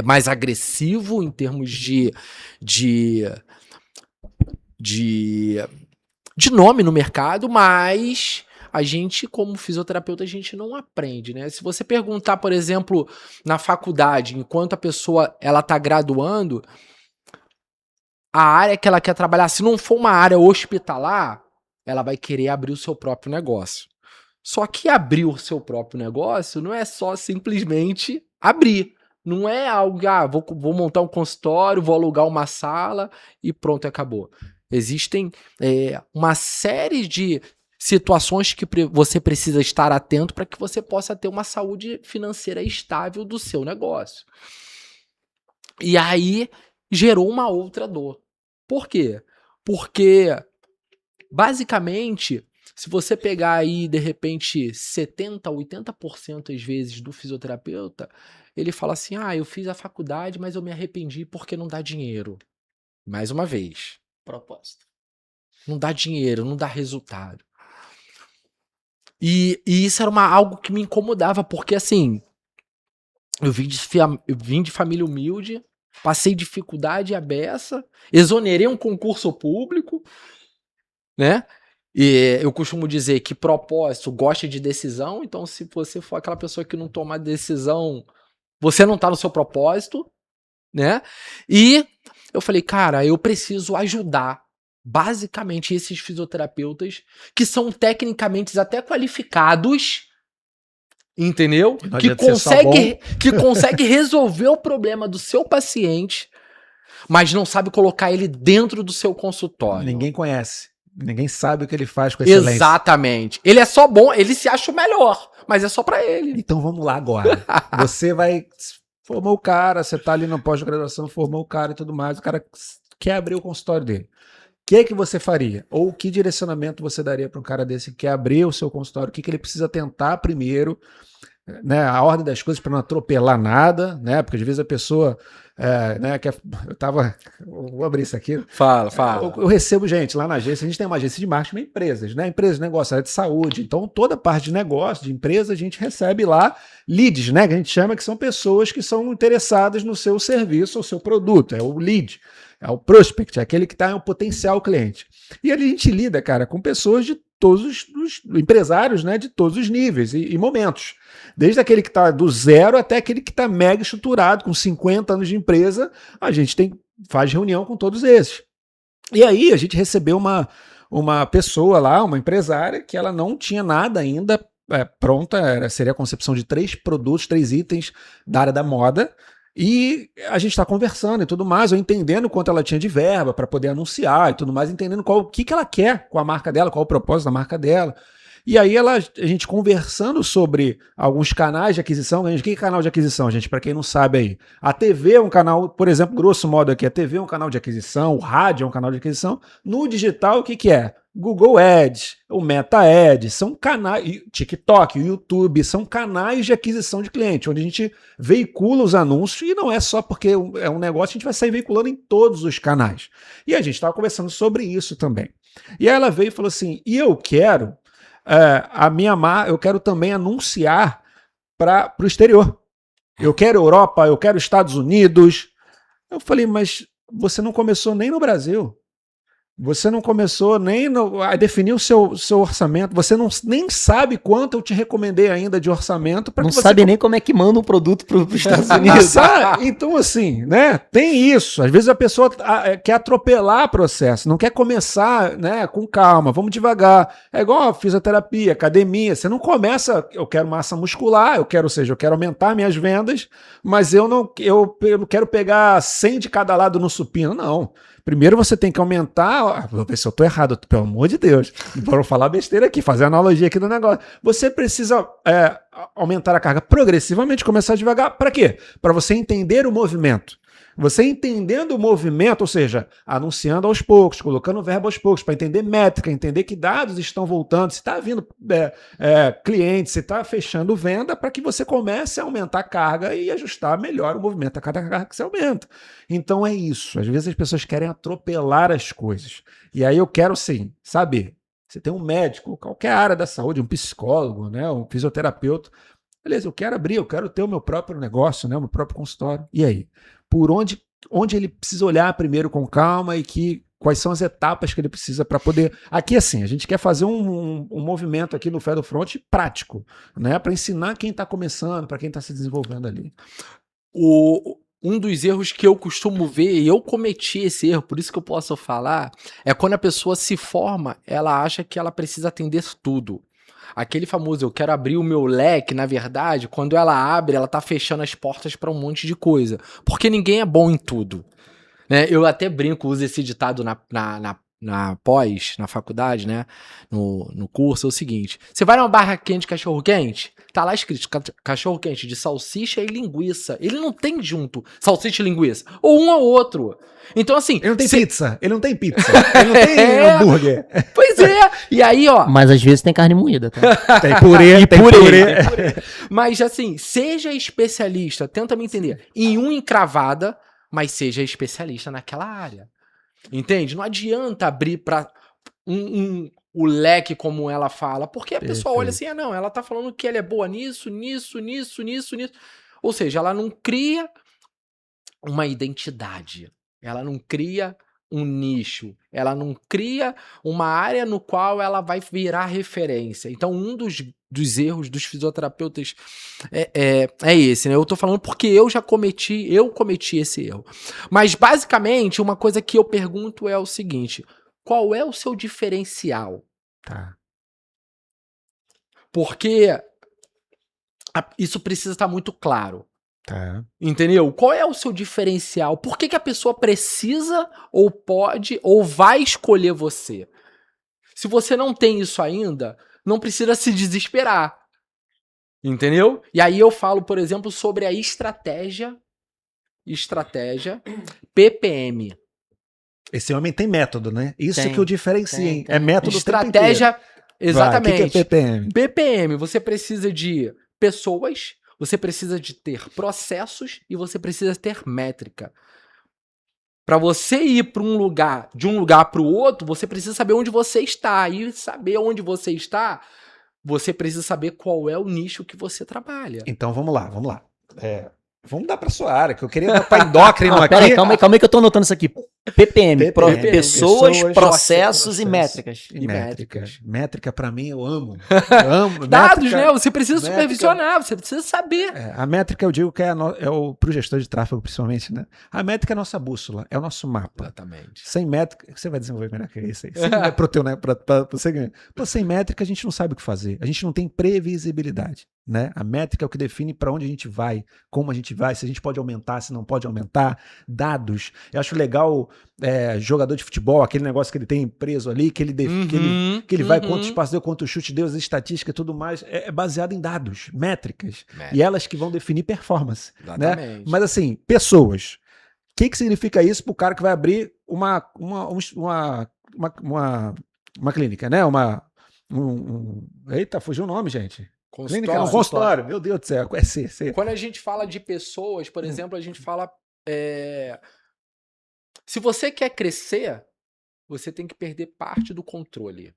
mais agressivo em termos de nome no mercado, mas a gente, como fisioterapeuta, a gente não aprende, né? Se você perguntar, por exemplo, na faculdade, enquanto a pessoa ela tá graduando, a área que ela quer trabalhar, se não for uma área hospitalar, ela vai querer abrir o seu próprio negócio. Só que abrir o seu próprio negócio não é só simplesmente abrir. Não é algo, vou montar um consultório, vou alugar uma sala e pronto, acabou. Existem uma série de situações que você precisa estar atento para que você possa ter uma saúde financeira estável do seu negócio. E aí gerou uma outra dor. Por quê? Porque, basicamente, se você pegar aí, de repente, 70%, 80% às vezes do fisioterapeuta, ele fala assim, eu fiz a faculdade, mas eu me arrependi porque não dá dinheiro. Mais uma vez. Proposta. Não dá dinheiro, não dá resultado. E isso era algo que me incomodava, porque assim, eu vim de família humilde, passei dificuldade à beça, exonerei um concurso público, né? E eu costumo dizer que propósito gosta de decisão, então se você for aquela pessoa que não toma decisão, você não tá no seu propósito, né? E eu falei, cara, eu preciso ajudar basicamente esses fisioterapeutas que são tecnicamente até qualificados, entendeu? Que consegue resolver o problema do seu paciente, mas não sabe colocar ele dentro do seu consultório. Ninguém conhece. Ninguém sabe o que ele faz com excelência. Exatamente. Ele é só bom, ele se acha o melhor, mas é só pra ele. Então vamos lá agora. Você vai... Formou o cara, você tá ali na pós-graduação, formou o cara e tudo mais, o cara quer abrir o consultório dele. O que você faria? Ou que direcionamento você daria para um cara desse que quer abrir o seu consultório? O que ele precisa tentar primeiro? Né, a ordem das coisas para não atropelar nada, né? Porque às vezes a pessoa, né? Vou abrir isso aqui. Fala. Eu recebo gente lá na agência, a gente tem uma agência de marketing, empresas, né? Empresas de negócio, área de saúde. Então, toda parte de negócio, de empresa, a gente recebe lá leads, né? Que a gente chama que são pessoas que são interessadas no seu serviço ou seu produto. É o lead, é o prospect, é aquele que está em um potencial cliente. E ali a gente lida, cara, com pessoas de todos os empresários, né? De todos os níveis e momentos. Desde aquele que está do zero até aquele que está mega estruturado, com 50 anos de empresa, a gente faz reunião com todos esses. E aí a gente recebeu uma pessoa lá, uma empresária, que ela não tinha nada ainda pronta, seria a concepção de 3 produtos, 3 itens da área da moda, e a gente está conversando e tudo mais, eu entendendo quanto ela tinha de verba para poder anunciar e tudo mais, entendendo o que ela quer com a marca dela, qual o propósito da marca dela. E aí a gente conversando sobre alguns canais de aquisição. O que é canal de aquisição, gente? Para quem não sabe aí. A TV é um canal, por exemplo, grosso modo aqui, a TV é um canal de aquisição, o rádio é um canal de aquisição. No digital, o que é? Google Ads, o Meta Ads, são canais, TikTok, YouTube, são canais de aquisição de cliente, onde a gente veicula os anúncios, e não é só porque é um negócio, a gente vai sair veiculando em todos os canais. E a gente estava conversando sobre isso também. E aí ela veio e falou assim, e eu quero... eu quero também anunciar para o exterior. Eu quero Europa, eu quero Estados Unidos. Eu falei, mas você não começou nem no Brasil. Você não começou nem a definir o seu orçamento. Você nem sabe quanto eu te recomendei ainda de orçamento. Não sabe nem como é que manda um produto para os Estados Unidos. Então, assim, né? Tem isso. Às vezes a pessoa quer atropelar o processo, não quer começar, né, com calma. Vamos devagar. É igual a fisioterapia, academia. Você não começa, eu quero massa muscular, eu quero aumentar minhas vendas, mas eu não quero pegar 100 de cada lado no supino. Não. Primeiro você tem que aumentar. Vou ver se eu estou errado, pelo amor de Deus. Para não falar besteira aqui, fazer analogia aqui do negócio. Você precisa aumentar a carga progressivamente, começar devagar. Para quê? Para você entender o movimento. Você entendendo o movimento, ou seja, anunciando aos poucos, colocando o verbo aos poucos, para entender métrica, entender que dados estão voltando, se está vindo cliente, se está fechando venda, para que você comece a aumentar a carga e ajustar melhor o movimento a cada carga que você aumenta. Então é isso. Às vezes as pessoas querem atropelar as coisas. E aí eu quero, sim, saber. Você tem um médico, qualquer área da saúde, um psicólogo, né, um fisioterapeuta. Beleza, eu quero ter o meu próprio negócio, né, o meu próprio consultório. E aí? Por onde ele precisa olhar primeiro com calma e quais são as etapas que ele precisa para poder... Aqui, assim, a gente quer fazer um movimento aqui no Fé do Front prático, né, para ensinar quem está começando, para quem está se desenvolvendo ali. um dos erros que eu costumo ver, e eu cometi esse erro, por isso que eu posso falar, é quando a pessoa se forma, ela acha que ela precisa atender tudo. Aquele famoso, eu quero abrir o meu leque, na verdade, quando ela abre, ela tá fechando as portas para um monte de coisa. Porque ninguém é bom em tudo. Né? Eu até brinco, uso esse ditado na pós, na faculdade, né? No curso, é o seguinte: você vai numa barra quente de cachorro-quente, tá lá escrito cachorro-quente de salsicha e linguiça. Ele não tem junto salsicha e linguiça. Ou um ou outro. Então, assim. Ele não tem pizza. Ele não tem pizza. Ele não tem hambúrguer. Pois é. E aí, ó. Mas às vezes tem carne moída, tá? Tem purê, tem purê. Mas, assim, seja especialista, tenta me entender, em uma encravada, mas seja especialista naquela área. Entende? Não adianta abrir para o leque como ela fala, porque a pessoa olha assim, não, ela tá falando que ela é boa nisso. Ou seja, ela não cria uma identidade, ela não cria um nicho, ela não cria uma área no qual ela vai virar referência. Então, um dos erros dos fisioterapeutas é esse, né? Eu tô falando porque eu cometi esse erro. Mas, basicamente, uma coisa que eu pergunto é o seguinte: qual é o seu diferencial? Tá. Porque isso precisa estar muito claro. Tá. Entendeu? Qual é o seu diferencial? Por que a pessoa precisa, ou pode, ou vai escolher você? Se você não tem isso ainda, não precisa se desesperar. Entendeu? E aí eu falo, por exemplo, sobre a estratégia PPM. Esse homem tem método, né? Isso Tem, que o diferencia, hein? tem. É método. Estratégia, exatamente. Vai, o que é PPM? PPM, você precisa de pessoas, você precisa de ter processos e você precisa ter métrica. Para você ir para de um lugar para o outro, você precisa saber onde você está. E saber onde você está, você precisa saber qual é o nicho que você trabalha. Então vamos lá. Vamos dar para sua área, que eu queria dar para endócrino aqui. Peraí, calma aí que eu tô anotando isso aqui. PPM, pessoas, processos processos e métricas. E métricas. Métrica, para mim, eu amo. Dados, métrica, né? Você precisa supervisionar, você precisa saber. A métrica, eu digo que pro gestor de tráfego, principalmente, né? A métrica é a nossa bússola, é o nosso mapa. Exatamente. Sem métrica, você vai desenvolver melhor que isso aí. Você ganhar. Sem métrica, a gente não sabe o que fazer. A gente não tem previsibilidade. Né? A métrica é o que define para onde a gente vai, como a gente vai, se a gente pode aumentar, se não pode aumentar. Dados. Eu acho legal jogador de futebol, aquele negócio que ele tem preso ali, que ele vai quantos passos deu, quantos chutes deu, as estatísticas e tudo mais, é baseado em dados, métricas. E elas que vão definir performance. Né? Mas assim, pessoas. O que significa isso para o cara que vai abrir uma clínica, né? Eita, fugiu o nome, gente. Clínica, não, consultório, meu Deus do céu. Quando a gente fala de pessoas, por exemplo, a gente fala... Se você quer crescer, você tem que perder parte do controle.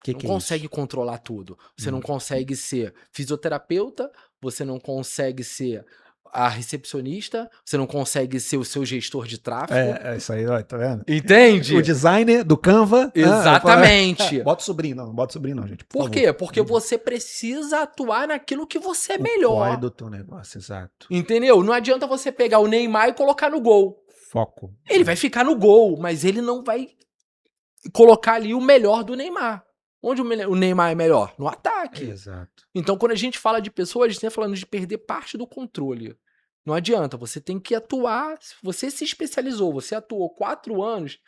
Não consegue controlar tudo. Você não consegue ser fisioterapeuta, você não consegue ser a recepcionista, você não consegue ser o seu gestor de tráfego. É isso aí, ó, tá vendo? Entende? O designer do Canva. Exatamente. Bota o sobrinho não, gente. Por quê? Porque você precisa atuar naquilo que você é melhor. Do teu negócio, exato. Entendeu? Não adianta você pegar o Neymar e colocar no gol. Foco. Ele vai ficar no gol, mas ele não vai colocar ali o melhor do Neymar. Onde o Neymar é melhor? No ataque. Exato. Então, quando a gente fala de pessoas, a gente está falando de perder parte do controle. Não adianta, você tem que atuar. Você se especializou, você atuou 4 anos.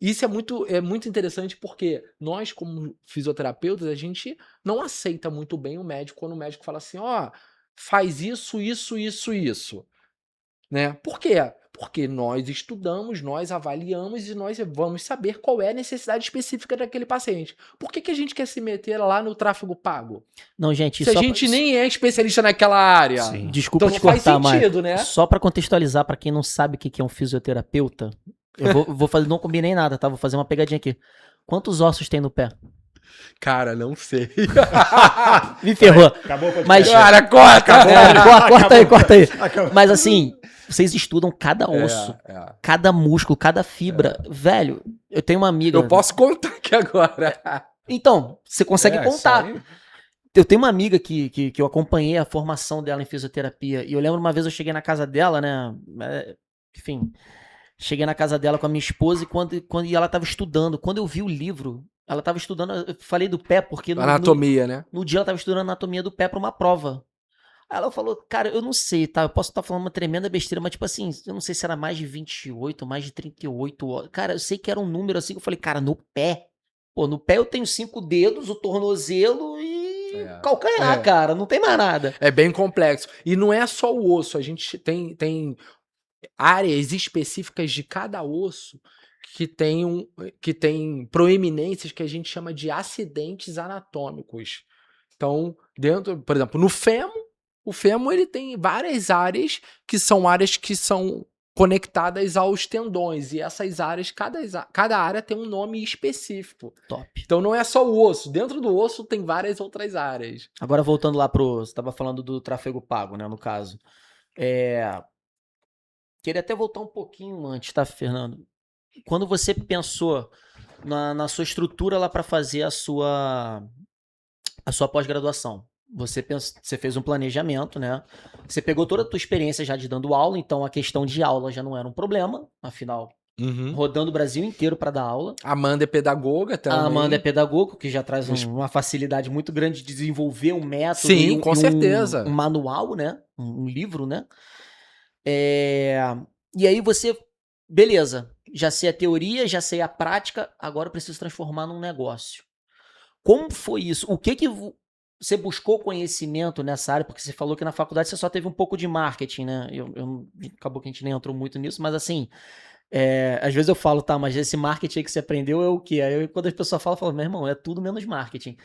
Isso é muito interessante porque nós, como fisioterapeutas, a gente não aceita muito bem o médico quando o médico fala assim, faz isso. Né? Por quê? Porque nós estudamos, nós avaliamos e nós vamos saber qual é a necessidade específica daquele paciente. Por que a gente quer se meter lá no tráfego pago? Não, gente, se a gente nem é especialista naquela área. Sim. Desculpa então te cortar, faz sentido, né? Só para contextualizar, para quem não sabe o que é um fisioterapeuta, eu vou fazer, não combinei nada, tá? Vou fazer uma pegadinha aqui. Quantos ossos tem no pé? Cara, não sei. Me ferrou. Acabou o Mas, cara, corta aí. Mas assim, vocês estudam cada osso, cada músculo, cada fibra. Velho, eu tenho uma amiga... Eu posso contar aqui agora. Então, você consegue contar. Eu tenho uma amiga que eu acompanhei a formação dela em fisioterapia, e eu lembro uma vez eu cheguei na casa dela, né? Enfim, cheguei na casa dela com a minha esposa e ela tava estudando. Quando eu vi o livro, ela tava estudando, eu falei do pé, porque Anatomia, né? no dia ela tava estudando anatomia do pé pra uma prova. Aí ela falou, cara, eu não sei, tá? Eu posso estar falando uma tremenda besteira, mas tipo assim, eu não sei se era mais de 28, mais de 38 horas. Cara, eu sei que era um número assim, que eu falei, cara, no pé. Pô, no pé eu tenho 5 dedos, o tornozelo e calcanhar, cara, não tem mais nada. É bem complexo. E não é só o osso, a gente tem áreas específicas de cada osso que tem proeminências que a gente chama de acidentes anatômicos. Então, por exemplo, no fêmur, o fêmur ele tem várias áreas que são conectadas aos tendões, e essas áreas, cada área tem um nome específico. Top. Então não é só o osso, dentro do osso tem várias outras áreas. Agora voltando lá você estava falando do tráfego pago, né, no caso. Queria até voltar um pouquinho antes, tá, Fernando? Quando você pensou na sua estrutura lá para fazer a sua pós-graduação, você fez um planejamento, né? Você pegou toda a tua experiência já de dando aula, então a questão de aula já não era um problema, afinal, rodando o Brasil inteiro para dar aula. A Amanda é pedagoga também. A Amanda é pedagoga, que já traz uma facilidade muito grande de desenvolver um método. Sim, com certeza. Um manual, né? Um livro, né? E aí você, beleza, já sei a teoria, já sei a prática, agora eu preciso transformar num negócio. Como foi isso? O que você buscou conhecimento nessa área? Porque você falou que na faculdade você só teve um pouco de marketing, né? Acabou que a gente nem entrou muito nisso, mas assim, às vezes eu falo, tá, mas esse marketing aí que você aprendeu é o quê? Aí quando as pessoas falam, eu falo, meu irmão, é tudo menos marketing.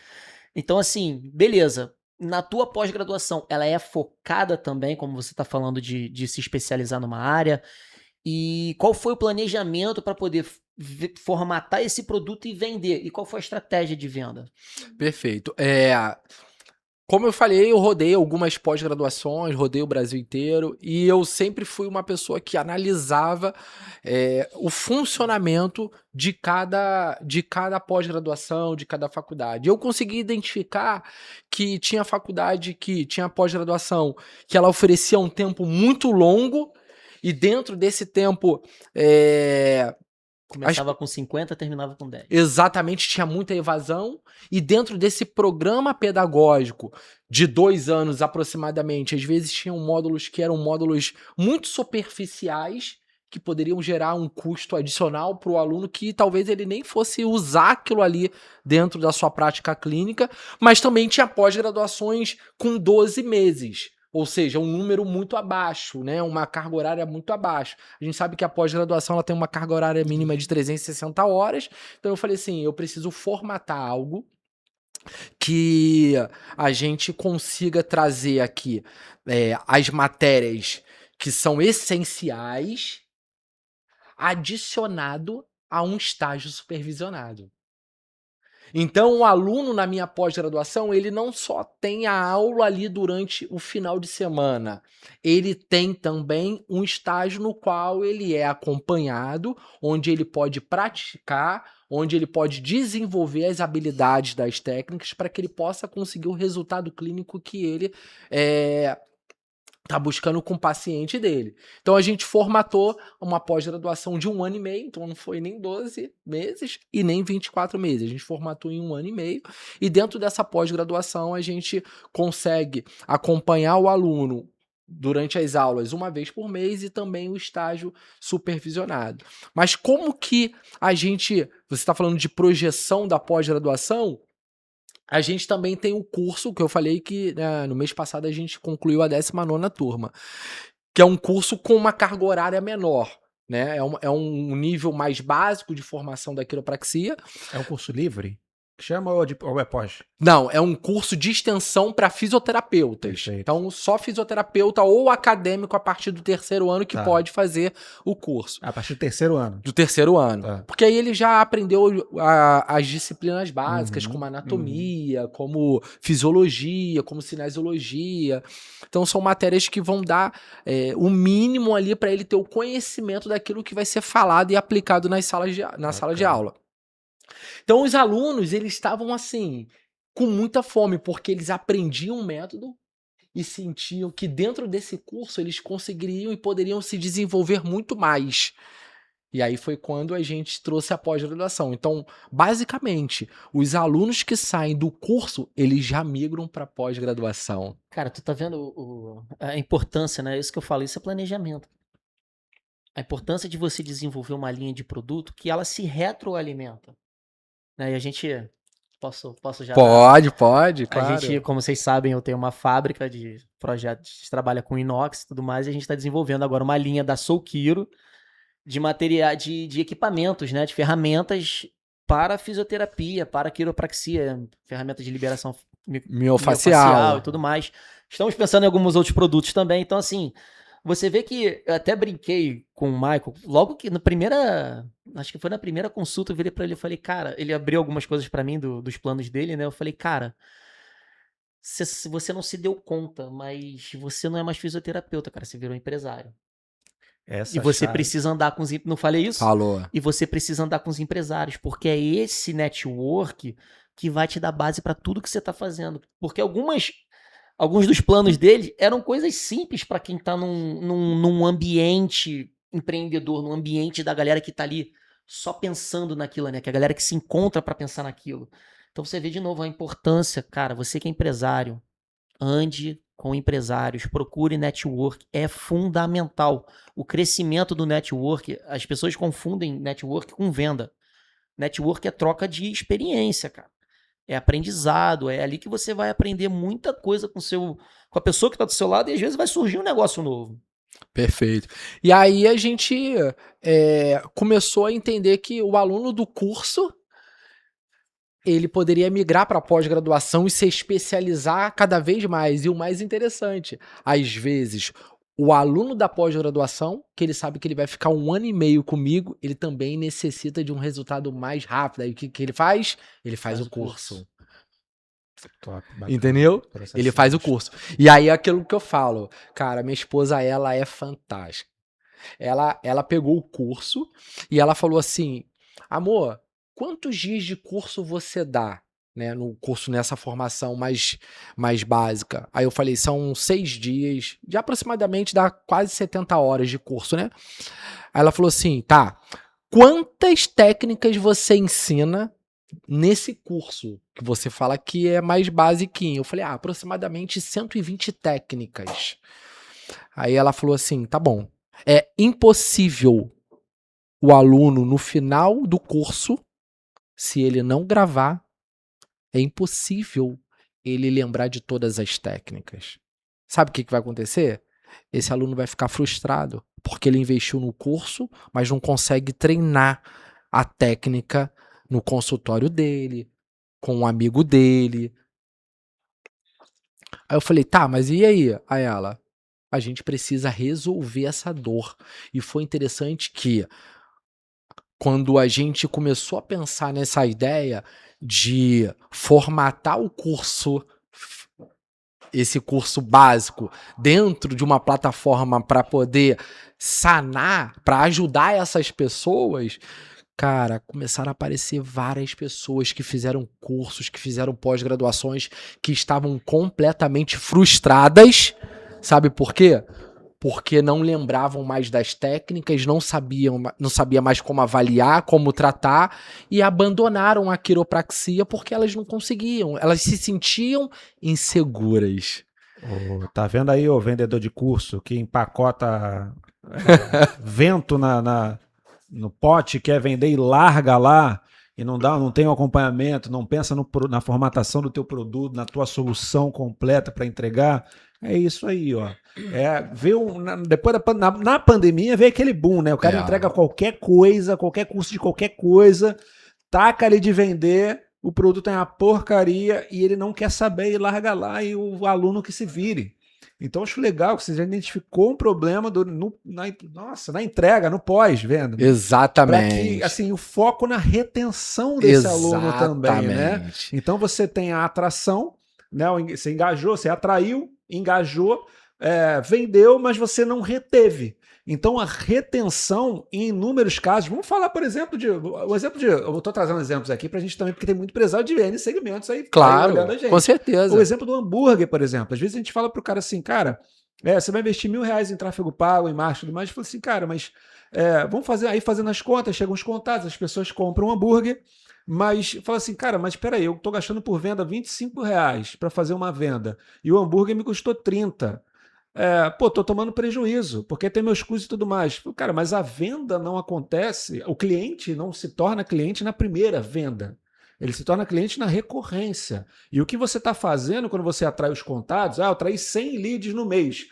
Então assim, beleza. Na tua pós-graduação, ela é focada também, como você está falando, de se especializar numa área? E qual foi o planejamento para poder formatar esse produto e vender? E qual foi a estratégia de venda? Perfeito. Como eu falei, eu rodei algumas pós-graduações, rodei o Brasil inteiro, e eu sempre fui uma pessoa que analisava o funcionamento de cada pós-graduação, de cada faculdade. Eu consegui identificar que tinha faculdade que tinha pós-graduação que ela oferecia um tempo muito longo, e dentro desse tempo Começava com 50, terminava com 10. Exatamente, tinha muita evasão, e dentro desse programa pedagógico de 2 anos aproximadamente, às vezes tinham módulos que eram módulos muito superficiais, que poderiam gerar um custo adicional para o aluno que talvez ele nem fosse usar aquilo ali dentro da sua prática clínica, mas também tinha pós-graduações com 12 meses. Ou seja, um número muito abaixo, né? Uma carga horária muito abaixo. A gente sabe que a pós-graduação ela tem uma carga horária mínima de 360 horas. Então eu falei assim, eu preciso formatar algo que a gente consiga trazer aqui as matérias que são essenciais, adicionado a um estágio supervisionado. Então, o aluno na minha pós-graduação, ele não só tem a aula ali durante o final de semana, ele tem também um estágio no qual ele é acompanhado, onde ele pode praticar, onde ele pode desenvolver as habilidades das técnicas para que ele possa conseguir o resultado clínico que ele tá buscando com o paciente dele. Então a gente formatou uma pós-graduação de 1 ano e meio, então não foi nem 12 meses e nem 24 meses. A gente formatou em 1 ano e meio, e dentro dessa pós-graduação a gente consegue acompanhar o aluno durante as aulas uma vez por mês e também o estágio supervisionado. Mas como que você está falando de projeção da pós-graduação? A gente também tem o curso que eu falei que no mês passado a gente concluiu a 19ª turma, que é um curso com uma carga horária menor, né? É um nível mais básico de formação da quiropraxia. É um curso livre? Chama ou é pós? Não, é um curso de extensão para fisioterapeutas. Perfeito. Então, só fisioterapeuta ou acadêmico a partir do 3º ano que pode fazer o curso. A partir do 3º ano. Do 3º ano. Tá. Porque aí ele já aprendeu as disciplinas básicas, como anatomia, como fisiologia, como cinesiologia. Então, são matérias que vão dar o mínimo ali para ele ter o conhecimento daquilo que vai ser falado e aplicado na sala de aula. Então, os alunos, eles estavam assim, com muita fome, porque eles aprendiam um método e sentiam que dentro desse curso eles conseguiriam e poderiam se desenvolver muito mais. E aí foi quando a gente trouxe a pós-graduação. Então, basicamente, os alunos que saem do curso, eles já migram para pós-graduação. Cara, tu tá vendo a importância, né? Isso que eu falo, isso é planejamento. A importância de você desenvolver uma linha de produto que ela se retroalimenta. Né? E a gente... Posso já dar... Pode, A claro. gente, como vocês sabem, eu tenho uma fábrica de projetos, a gente trabalha com inox e tudo mais, e a gente está desenvolvendo agora uma linha da Soukiro de material, de equipamentos, né? De ferramentas para fisioterapia, para quiropraxia, ferramentas de liberação Miofacial e tudo mais. Estamos pensando em alguns outros produtos também. Então, assim, você vê que eu até brinquei com o Michael, logo que acho que foi na primeira consulta, eu virei para ele e falei, cara, ele abriu algumas coisas para mim dos planos dele, né? Eu falei, cara, você não se deu conta, mas você não é mais fisioterapeuta, cara, você virou empresário. E você precisa andar com os... Não falei isso? Falou. E você precisa andar com os empresários, porque é esse network que vai te dar base para tudo que você tá fazendo. Porque alguns dos planos dele eram coisas simples para quem tá num ambiente empreendedor, num ambiente da galera que tá ali só pensando naquilo, né? Que é a galera que se encontra para pensar naquilo. Então você vê de novo a importância, cara, você que é empresário, ande com empresários, procure network, é fundamental. O crescimento do network, as pessoas confundem network com venda. Network é troca de experiência, cara. É aprendizado, é ali que você vai aprender muita coisa com a pessoa que está do seu lado e às vezes vai surgir um negócio novo. Perfeito. E aí a gente começou a entender que o aluno do curso ele poderia migrar para pós-graduação e se especializar cada vez mais. E o mais interessante, às vezes, o aluno da pós-graduação, que ele sabe que ele vai ficar 1 ano e meio comigo, ele também necessita de um resultado mais rápido. Aí o que ele faz? Ele faz o curso. Top, bacana. Entendeu? Ele faz o curso. E aí é aquilo que eu falo, cara, minha esposa, ela é fantástica. Ela pegou o curso e ela falou assim, amor, quantos dias de curso você dá, né, no curso, nessa formação mais básica? Aí eu falei, são 6 dias, de aproximadamente dá quase 70 horas de curso, né? Aí ela falou assim, tá, quantas técnicas você ensina nesse curso que você fala que é mais basiquinho? Eu falei, aproximadamente 120 técnicas. Aí ela falou assim, tá bom, é impossível o aluno no final do curso, se ele não gravar, é impossível ele lembrar de todas as técnicas. Sabe o que vai acontecer? Esse aluno vai ficar frustrado, porque ele investiu no curso, mas não consegue treinar a técnica no consultório dele, com um amigo dele. Aí eu falei, tá, mas e aí? Aí ela, a gente precisa resolver essa dor. E foi interessante que quando a gente começou a pensar nessa ideia de formatar o curso, esse curso básico, dentro de uma plataforma para poder sanar, para ajudar essas pessoas, cara, começaram a aparecer várias pessoas que fizeram cursos, que fizeram pós-graduações, que estavam completamente frustradas. Sabe por quê? Porque não lembravam mais das técnicas, não sabia mais como avaliar, como tratar, e abandonaram a quiropraxia porque elas não conseguiam, elas se sentiam inseguras. Tá vendo aí o vendedor de curso que empacota vento no pote, quer vender e larga lá, e não tem um acompanhamento, não pensa na formatação do teu produto, na tua solução completa para entregar? É isso aí, ó. Depois na pandemia veio aquele boom, né? O cara entrega qualquer coisa, qualquer curso de qualquer coisa, taca ali de vender, o produto é uma porcaria e ele não quer saber e larga lá, e o aluno que se vire. Então acho legal que você já identificou um problema na entrega, no pós-venda. Exatamente. Para que, assim, o foco na retenção desse aluno também, né? Então você tem a atração, né? Você engajou, você atraiu, engajou, vendeu, mas você não reteve. Então a retenção em inúmeros casos, vamos falar, por exemplo, eu estou trazendo exemplos aqui para a gente também, porque tem muito empresário de N segmentos aí. Claro, olhando a gente. com certeza. O exemplo do hambúrguer, por exemplo. Às vezes a gente fala pro cara assim, cara, você vai investir R$1.000 em tráfego pago, em marketing e tudo mais. Eu falo assim, cara, mas vamos fazer aí fazendo as contas, chegam os contatos, as pessoas compram um hambúrguer, mas fala assim, cara, mas peraí, eu tô gastando por venda R$25 para fazer uma venda e o hambúrguer me custou 30. Tô tomando prejuízo, porque tem meus custos e tudo mais. Cara, mas a venda não acontece, o cliente não se torna cliente na primeira venda. Ele se torna cliente na recorrência. E o que você está fazendo quando você atrai os contatos? Eu atraí 100 leads no mês,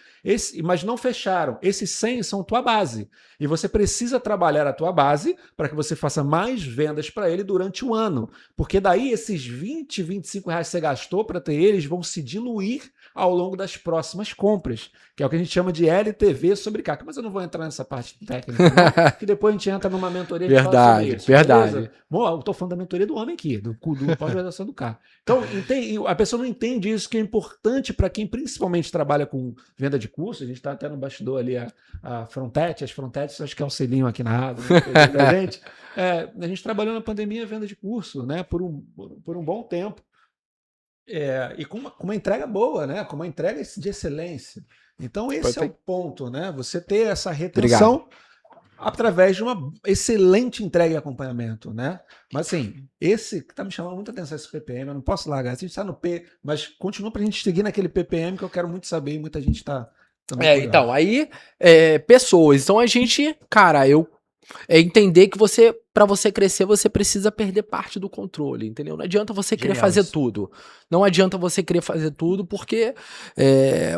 mas não fecharam. Esses 100 são tua base. E você precisa trabalhar a tua base para que você faça mais vendas para ele durante o ano. Porque daí esses 20, R$25 que você gastou para ter eles vão se diluir ao longo das próximas compras, que é o que a gente chama de LTV sobre CAC. Mas eu não vou entrar nessa parte técnica, não, que depois a gente entra numa mentoria de fala sobre isso. Verdade. Bom, eu estou falando da mentoria do homem aqui, do pós-graduação do CAC. Então, a pessoa não entende isso, que é importante para quem principalmente trabalha com venda de curso. A gente está até no bastidor ali, as frontetes, acho que é um selinho aqui na água, né, da gente. A gente trabalhou na pandemia venda de curso, né, por um bom tempo. E com uma entrega boa, né? Com uma entrega de excelência. Então, esse é o ponto, né? Você ter essa retenção através de uma excelente entrega e acompanhamento, né? Mas assim, esse que está me chamando muita atenção, esse PPM, eu não posso largar. A gente está no P, mas continua para a gente seguir naquele PPM que eu quero muito saber e muita gente está também. Então, aí, pessoas. Então, a gente, cara, entender que para você crescer, você precisa perder parte do controle, entendeu? Não adianta você querer fazer tudo. Não adianta você querer fazer tudo, porque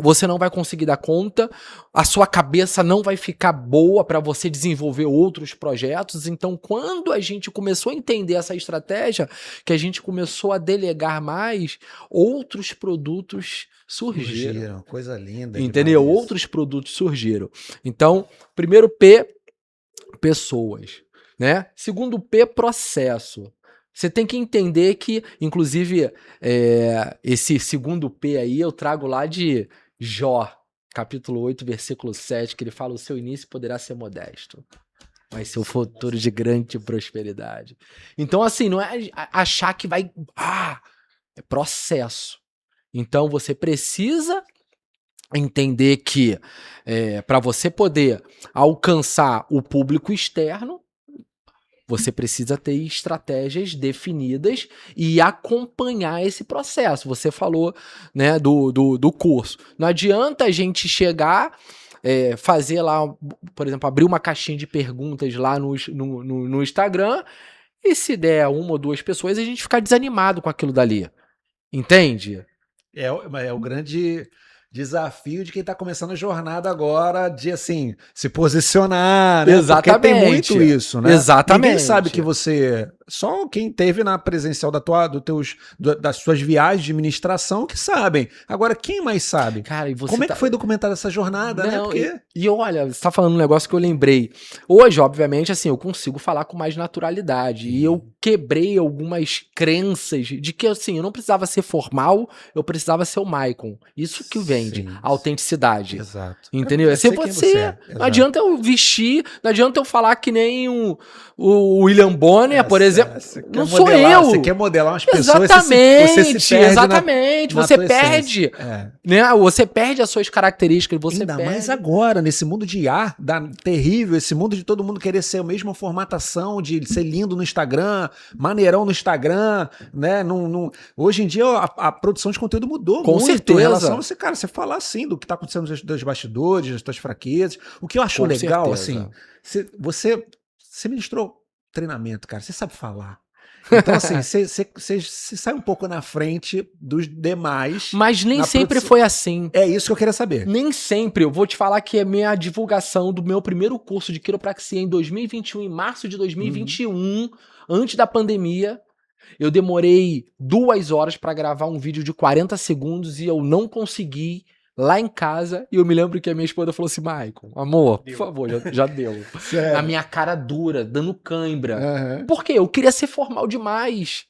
você não vai conseguir dar conta, a sua cabeça não vai ficar boa para você desenvolver outros projetos. Então, quando a gente começou a entender essa estratégia, que a gente começou a delegar mais, outros produtos surgiram. Coisa linda. Entendeu? Outros produtos surgiram. Então, primeiro P, pessoas, né? Segundo P, processo. Você tem que entender que, inclusive, esse segundo P aí eu trago lá de Jó, capítulo 8, versículo 7, que ele fala: o seu início poderá ser modesto, mas seu futuro de grande prosperidade. Então, assim, não é achar que vai... é processo. Então, você precisa entender que para você poder alcançar o público externo, você precisa ter estratégias definidas e acompanhar esse processo. Você falou, né, do curso. Não adianta a gente chegar, fazer lá, por exemplo, abrir uma caixinha de perguntas lá no Instagram, e se der uma ou duas pessoas, a gente ficar desanimado com aquilo dali. Entende? É o grande desafio de quem está começando a jornada agora, de assim, se posicionar, né? Exatamente. Porque tem muito isso, né? Exatamente. Ninguém sabe que você... Só quem teve na presencial das suas viagens de ministração que sabem. Agora, quem mais sabe? Cara, e você como é que foi documentada essa jornada, né? Porque... E olha, você tá falando um negócio que eu lembrei. Hoje, obviamente, assim, eu consigo falar com mais naturalidade. E eu quebrei algumas crenças de que, assim, eu não precisava ser formal, eu precisava ser o Maicon. Isso que vende, a autenticidade. Exato. Entendeu? Ser você. Não adianta eu vestir, não adianta eu falar que nem o William Bonner, por exemplo. Não sou eu. Você quer modelar umas pessoas. Exatamente, você se perde exatamente. Você perde, né? Você perde as suas características. Ainda mais agora, nesse mundo de IA, terrível, esse mundo de todo mundo querer ser a mesma formatação, de ser lindo no Instagram, maneirão no Instagram, né? Hoje em dia a produção de conteúdo mudou com muito certeza. Em relação a você, cara, você falar assim do que está acontecendo nos bastidores, das suas fraquezas. O que eu acho legal, assim, você ministrou treinamento, cara, você sabe falar. Então, assim, você sai um pouco na frente dos demais. Mas nem sempre foi assim. É isso que eu queria saber. Nem sempre. Eu vou te falar que é minha divulgação do meu primeiro curso de quiropraxia em 2021, em março de 2021, antes da pandemia. Eu demorei 2 horas para gravar um vídeo de 40 segundos e eu não consegui lá em casa. E eu me lembro que a minha esposa falou assim: Maicon, amor, por favor, já deu. Na minha cara dura, dando cãibra. Por quê? Eu queria ser formal demais.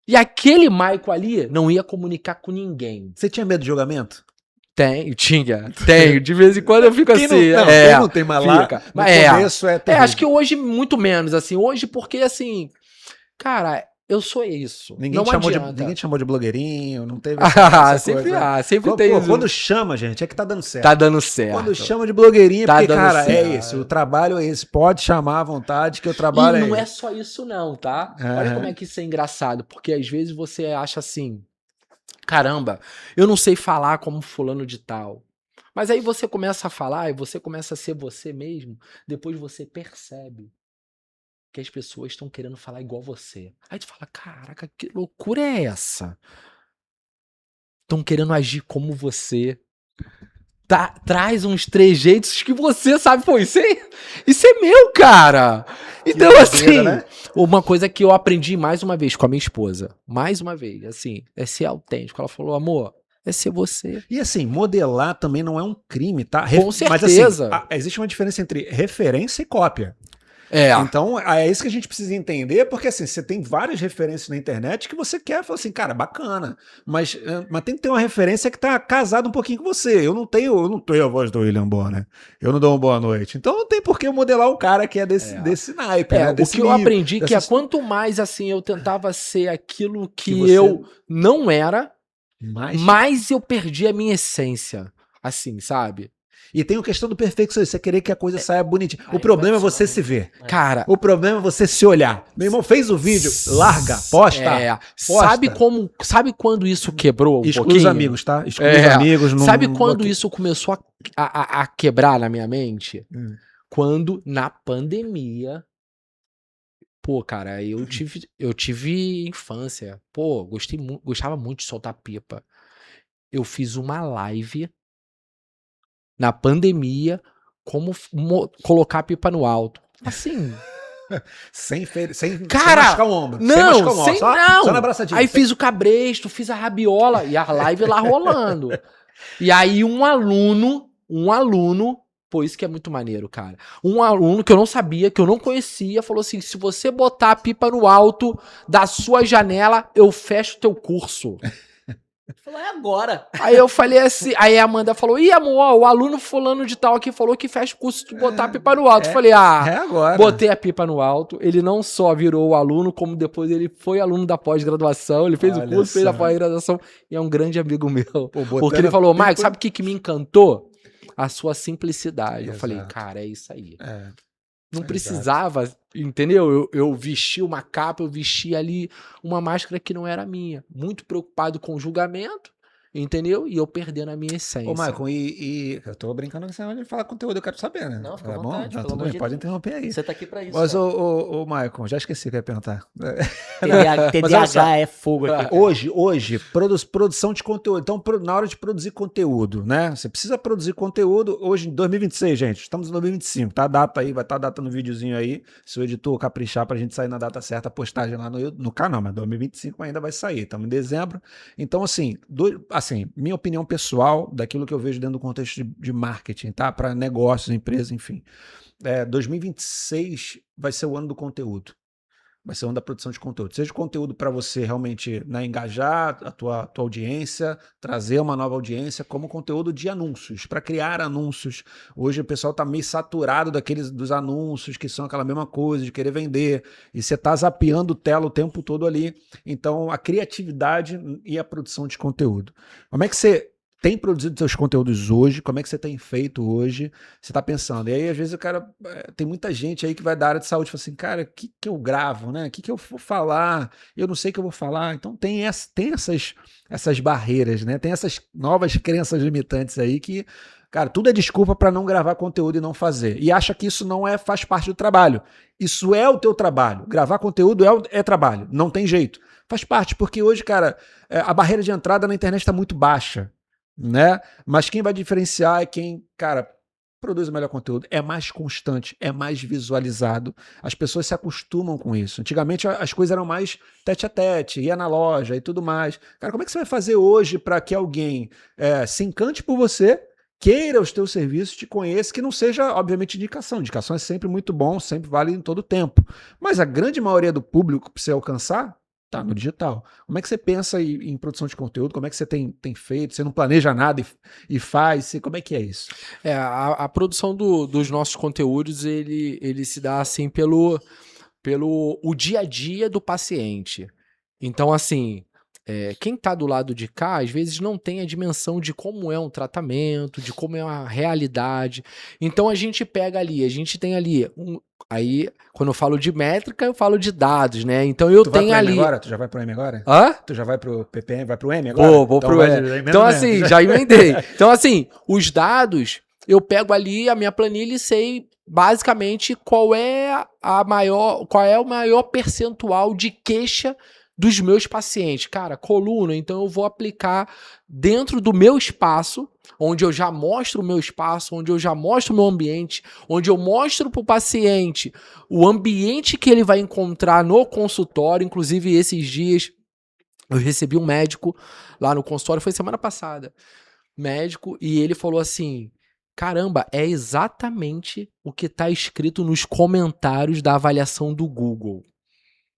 E aquele Maicon ali não ia comunicar com ninguém. Você tinha medo de julgamento? Tenho. De vez em quando eu fico assim. Quem não tem mais lá, fica. no começo é terrível. Acho que hoje muito menos, assim. Hoje porque, assim, cara, eu sou isso. Ninguém te chamou de blogueirinho, não teve sempre tem. Quando chama, gente, é que tá dando certo. Tá dando certo. Quando chama de blogueirinho, tá porque, cara, certo. é isso. O trabalho é esse. Pode chamar à vontade que o trabalho não é só isso não, tá? Olha como é que isso é engraçado. Porque às vezes você acha assim, caramba, eu não sei falar como fulano de tal. Mas aí você começa a falar e você começa a ser você mesmo. Depois você percebe que as pessoas estão querendo falar igual você. Aí tu fala, caraca, que loucura é essa? Estão querendo agir como você. Traz uns trejeitos que você sabe, pô, isso é meu, cara. Então, assim, né? Uma coisa que eu aprendi mais uma vez com a minha esposa, mais uma vez, assim, é ser autêntico. Ela falou, amor, é ser você. E assim, modelar também não é um crime, tá? Com certeza. Mas assim, existe uma diferença entre referência e cópia. É. Então, é isso que a gente precisa entender, porque assim, você tem várias referências na internet que você quer, fala assim, cara, bacana, mas tem que ter uma referência que tá casada um pouquinho com você. Eu não tenho a voz do William Bonner, eu não dou uma boa noite. Então não tem por que eu modelar um cara que é desse naipe, né? O que eu aprendi que é quanto mais assim eu tentava ser aquilo que eu não era, mais eu perdi a minha essência, assim, sabe? E tem a questão do perfeccionismo, você querer que a coisa saia bonitinha. O problema é você se ver. Cara, o problema é você se olhar. Meu irmão fez o vídeo, larga, posta. Sabe quando isso quebrou um Exclui pouquinho? Os amigos, tá? Exclui os amigos. Sabe quando isso começou a quebrar na minha mente? Quando, na pandemia... Pô, cara, eu tive infância. Pô, gostava muito de soltar pipa. Eu fiz uma live... na pandemia, como colocar a pipa no alto. Assim... sem cara, machucar o ombro. Só na abraçadinha. Aí fiz o cabresto, fiz a rabiola e a live lá rolando. E aí um aluno, pô, isso que é muito maneiro, cara. Um aluno que eu não sabia, que eu não conhecia, falou assim, se você botar a pipa no alto da sua janela, eu fecho teu curso. Falou, é agora. Aí eu falei assim, aí a Amanda falou, ih, amor, o aluno fulano de tal aqui falou que fecha o curso de botar a pipa no alto. Eu falei, agora. Botei a pipa no alto, ele não só virou o aluno, como depois ele foi aluno da pós-graduação, ele fez o curso, fez a pós-graduação, e é um grande amigo meu. Porque ele falou, Mike, sabe o que me encantou? A sua simplicidade. Eu falei, cara, é isso aí. Não precisava, entendeu? Eu vesti uma capa, eu vesti ali uma máscara que não era minha. Muito preocupado com o julgamento, entendeu? E eu perdendo a minha essência. Ô, Maicon, eu tô brincando com você de falar conteúdo, eu quero saber, né? Não, fica à vontade, tudo bem, pode interromper aí. Você tá aqui pra isso. Mas, ô Maicon, já esqueci o que eu ia perguntar. TDAH é fogo aqui. Hoje, produção de conteúdo. Então, na hora de produzir conteúdo, né? Você precisa produzir conteúdo hoje em 2026, gente. Estamos em 2025, tá? A data aí, vai estar a data no videozinho aí. Se o editor caprichar pra gente sair na data certa, a postagem lá no canal, mas 2025 ainda vai sair. Estamos em dezembro. Então, assim, minha opinião pessoal, daquilo que eu vejo dentro do contexto de marketing, tá? Para negócios, empresas, enfim. 2026 vai ser o ano do conteúdo. Vai ser o ano da produção de conteúdo. Seja conteúdo para você realmente engajar a tua audiência, trazer uma nova audiência, como conteúdo de anúncios, para criar anúncios. Hoje o pessoal está meio saturado dos anúncios, que são aquela mesma coisa, de querer vender, e você está zapeando tela o tempo todo ali. Então, a criatividade e a produção de conteúdo. Como é que você tem produzido seus conteúdos hoje? Como é que você tem feito hoje? Você está pensando. E aí, às vezes, o cara... Tem muita gente aí que vai da área de saúde e fala assim, cara, o que eu gravo, né? O que eu vou falar? Eu não sei o que eu vou falar. Então, tem essas barreiras, né? Tem essas novas crenças limitantes aí que, cara, tudo é desculpa para não gravar conteúdo e não fazer. E acha que isso não faz parte do trabalho. Isso é o teu trabalho. Gravar conteúdo é trabalho. Não tem jeito. Faz parte, porque hoje, cara, a barreira de entrada na internet está muito baixa, né? Mas quem vai diferenciar é quem, cara, produz o melhor conteúdo, é mais constante, é mais visualizado, as pessoas se acostumam com isso. Antigamente as coisas eram mais tete a tete, ia na loja e tudo mais. Cara, como é que você vai fazer hoje para que alguém se encante por você, queira os teus serviços, te conheça, que não seja, obviamente, indicação. Indicação é sempre muito bom, sempre vale em todo o tempo. Mas a grande maioria do público para você alcançar Tá no digital. Como é que você pensa em produção de conteúdo? Como é que você tem feito? Você não planeja nada e faz? Como é que é isso? A produção dos nossos conteúdos, ele se dá assim pelo o dia a dia do paciente. Então, assim, quem está do lado de cá, às vezes não tem a dimensão de como é um tratamento, de como é a realidade. Então, a gente pega ali, a gente tem ali, aí, quando eu falo de métrica, eu falo de dados, né? Então, eu tenho ali... Agora? Tu já vai pro M agora? Hã? Tu já vai pro PPM, vai pro M agora? Vou pro M. Então, assim, já emendei. Então, assim, os dados, eu pego ali a minha planilha e sei basicamente qual é o maior percentual de queixa dos meus pacientes. Cara, coluna, então eu vou aplicar dentro do meu espaço, onde eu já mostro o meu espaço, onde eu já mostro o meu ambiente, onde eu mostro para o paciente o ambiente que ele vai encontrar no consultório. Inclusive, esses dias eu recebi um médico lá no consultório, foi semana passada, médico, e ele falou assim: caramba, é exatamente o que está escrito nos comentários da avaliação do Google.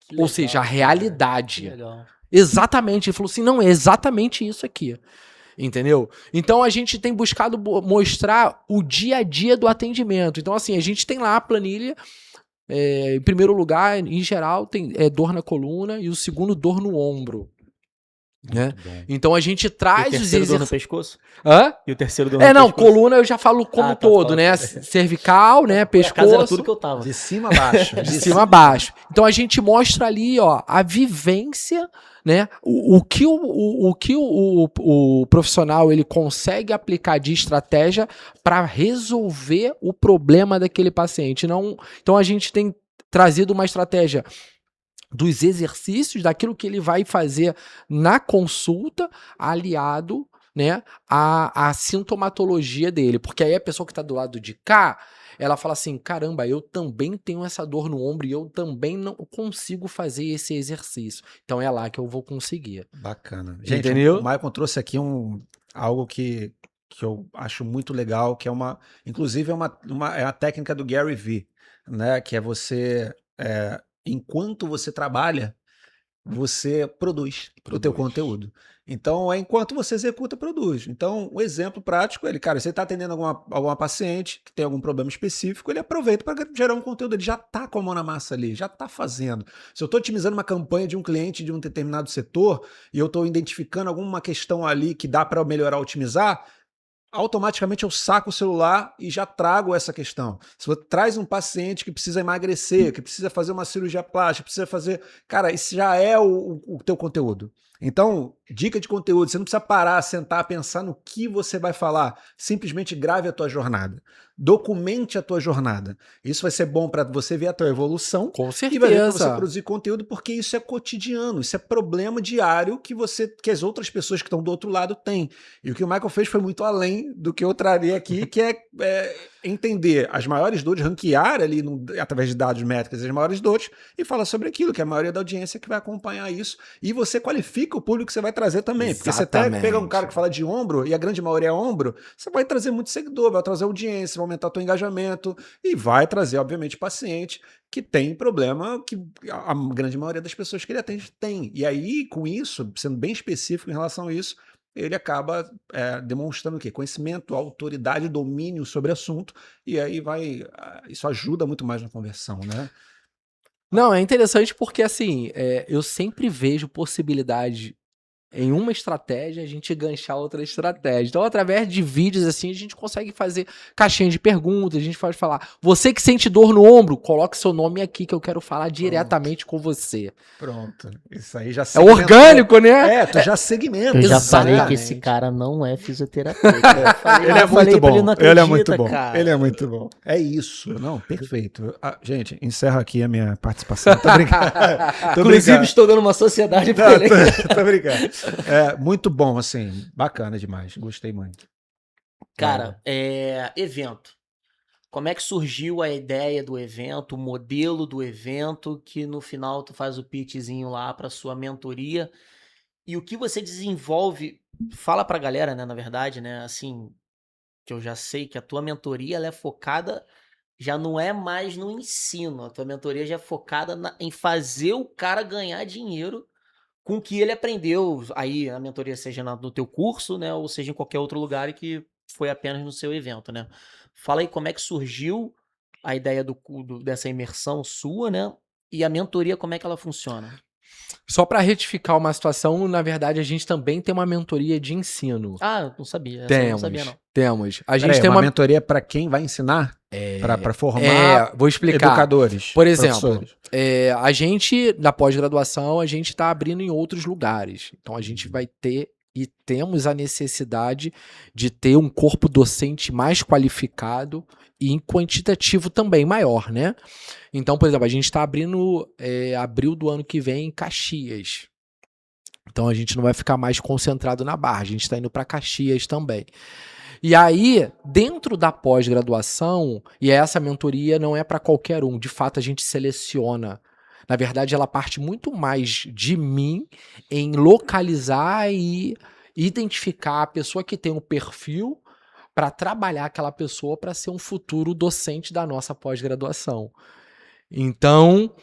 Legal, ou seja, a realidade. Legal. Exatamente. Ele falou assim, não, é exatamente isso aqui. Entendeu? Então a gente tem buscado mostrar o dia a dia do atendimento. Então, assim, a gente tem lá a planilha. Em primeiro lugar, em geral, tem dor na coluna e o segundo, dor no ombro. Né? Então a gente traz os exercícios. Dor no pescoço? Hã? E o terceiro dor no pescoço? Coluna eu já falo como todo, né? Cervical, né? Pescoço. Era tudo que eu tava. De cima a baixo. De cima a baixo. Então a gente mostra ali, ó, a vivência, né? O que o profissional ele consegue aplicar de estratégia para resolver o problema daquele paciente. Então a gente tem trazido uma estratégia dos exercícios, daquilo que ele vai fazer na consulta, aliado, né, à sintomatologia dele. Porque aí a pessoa que está do lado de cá, ela fala assim, caramba, eu também tenho essa dor no ombro e eu também não consigo fazer esse exercício. Então é lá que eu vou conseguir. Bacana. Gente, entendeu? O Maicon trouxe aqui algo que eu acho muito legal, que inclusive é a técnica do Gary Vee, né, que é você... enquanto você trabalha, você produz o teu conteúdo. Então, enquanto você executa, produz. Então, um exemplo prático, cara, você está atendendo alguma paciente que tem algum problema específico, ele aproveita para gerar um conteúdo, ele já está com a mão na massa ali, já está fazendo. Se eu estou otimizando uma campanha de um cliente de um determinado setor e eu estou identificando alguma questão ali que dá para melhorar, otimizar, automaticamente eu saco o celular e já trago essa questão. Se você traz um paciente que precisa emagrecer, que precisa fazer uma cirurgia plástica, precisa fazer... Cara, isso já é o teu conteúdo. Então, dica de conteúdo, você não precisa parar, sentar, pensar no que você vai falar. Simplesmente grave a tua jornada. Documente a tua jornada. Isso vai ser bom para você ver a tua evolução. Com certeza. E vai ver para você produzir conteúdo, porque isso é cotidiano, isso é problema diário que as outras pessoas que estão do outro lado têm. E o que o Michael fez foi muito além do que eu traria aqui, que é entender as maiores dores, ranquear ali através de dados métricos as maiores dores e falar sobre aquilo, que é a maioria da audiência que vai acompanhar isso. E você qualifica o público que você vai trazer também. Exatamente. Porque você até pega um cara que fala de ombro, e a grande maioria é ombro, você vai trazer muito seguidor, vai trazer audiência, vai aumentar teu engajamento e vai trazer, obviamente, paciente que tem problema que a grande maioria das pessoas que ele atende tem. E aí, com isso, sendo bem específico em relação a isso, ele acaba demonstrando o quê? Conhecimento, autoridade, domínio sobre o assunto, e aí isso ajuda muito mais na conversão, né? Não, é interessante porque, assim, eu sempre vejo possibilidade em uma estratégia, a gente ganchar outra estratégia. Então, através de vídeos assim, a gente consegue fazer caixinha de perguntas, a gente pode falar, você que sente dor no ombro, coloque seu nome aqui que eu quero falar diretamente com você. Pronto. Isso aí já é orgânico, né? Tu já segmenta. Eu já falei que esse cara não é fisioterapeuta. Ele é muito bom. Ele é muito bom. Cara. Ele é muito bom. É isso. Não, perfeito. Gente, encerro aqui a minha participação. Tô brincando. Inclusive, estou dando uma sociedade pra ele. Tô brincando. Muito bom, assim, bacana demais, gostei muito. Cara, evento. Como é que surgiu a ideia do evento, o modelo do evento, que no final tu faz o pitchzinho lá pra sua mentoria, e o que você desenvolve, fala pra galera, né, na verdade, né, assim, que eu já sei que a tua mentoria, ela é focada, já não é mais no ensino, a tua mentoria já é focada em fazer o cara ganhar dinheiro com o que ele aprendeu aí a mentoria, seja no teu curso, né, ou seja em qualquer outro lugar e que foi apenas no seu evento, né. Fala aí como é que surgiu a ideia dessa imersão sua, né, e a mentoria como é que ela funciona? Só para retificar uma situação, na verdade, a gente também tem uma mentoria de ensino. Ah, eu não sabia, essa eu não sabia não. Temos. A gente Peraí, tem uma mentoria para quem vai ensinar? Para formar vou explicar. educadores, Por exemplo, professores. a gente, na pós-graduação, a gente está abrindo em outros lugares. Então, a gente vai ter e temos a necessidade de ter um corpo docente mais qualificado e em quantitativo também maior, né? Então, por exemplo, a gente está abrindo abril do ano que vem em Caxias. Então, a gente não vai ficar mais concentrado na Barra, a gente está indo para Caxias também. E aí, dentro da pós-graduação, e essa mentoria não é para qualquer um, de fato a gente seleciona. Na verdade, ela parte muito mais de mim em localizar e identificar a pessoa que tem um perfil para trabalhar aquela pessoa para ser um futuro docente da nossa pós-graduação. Então,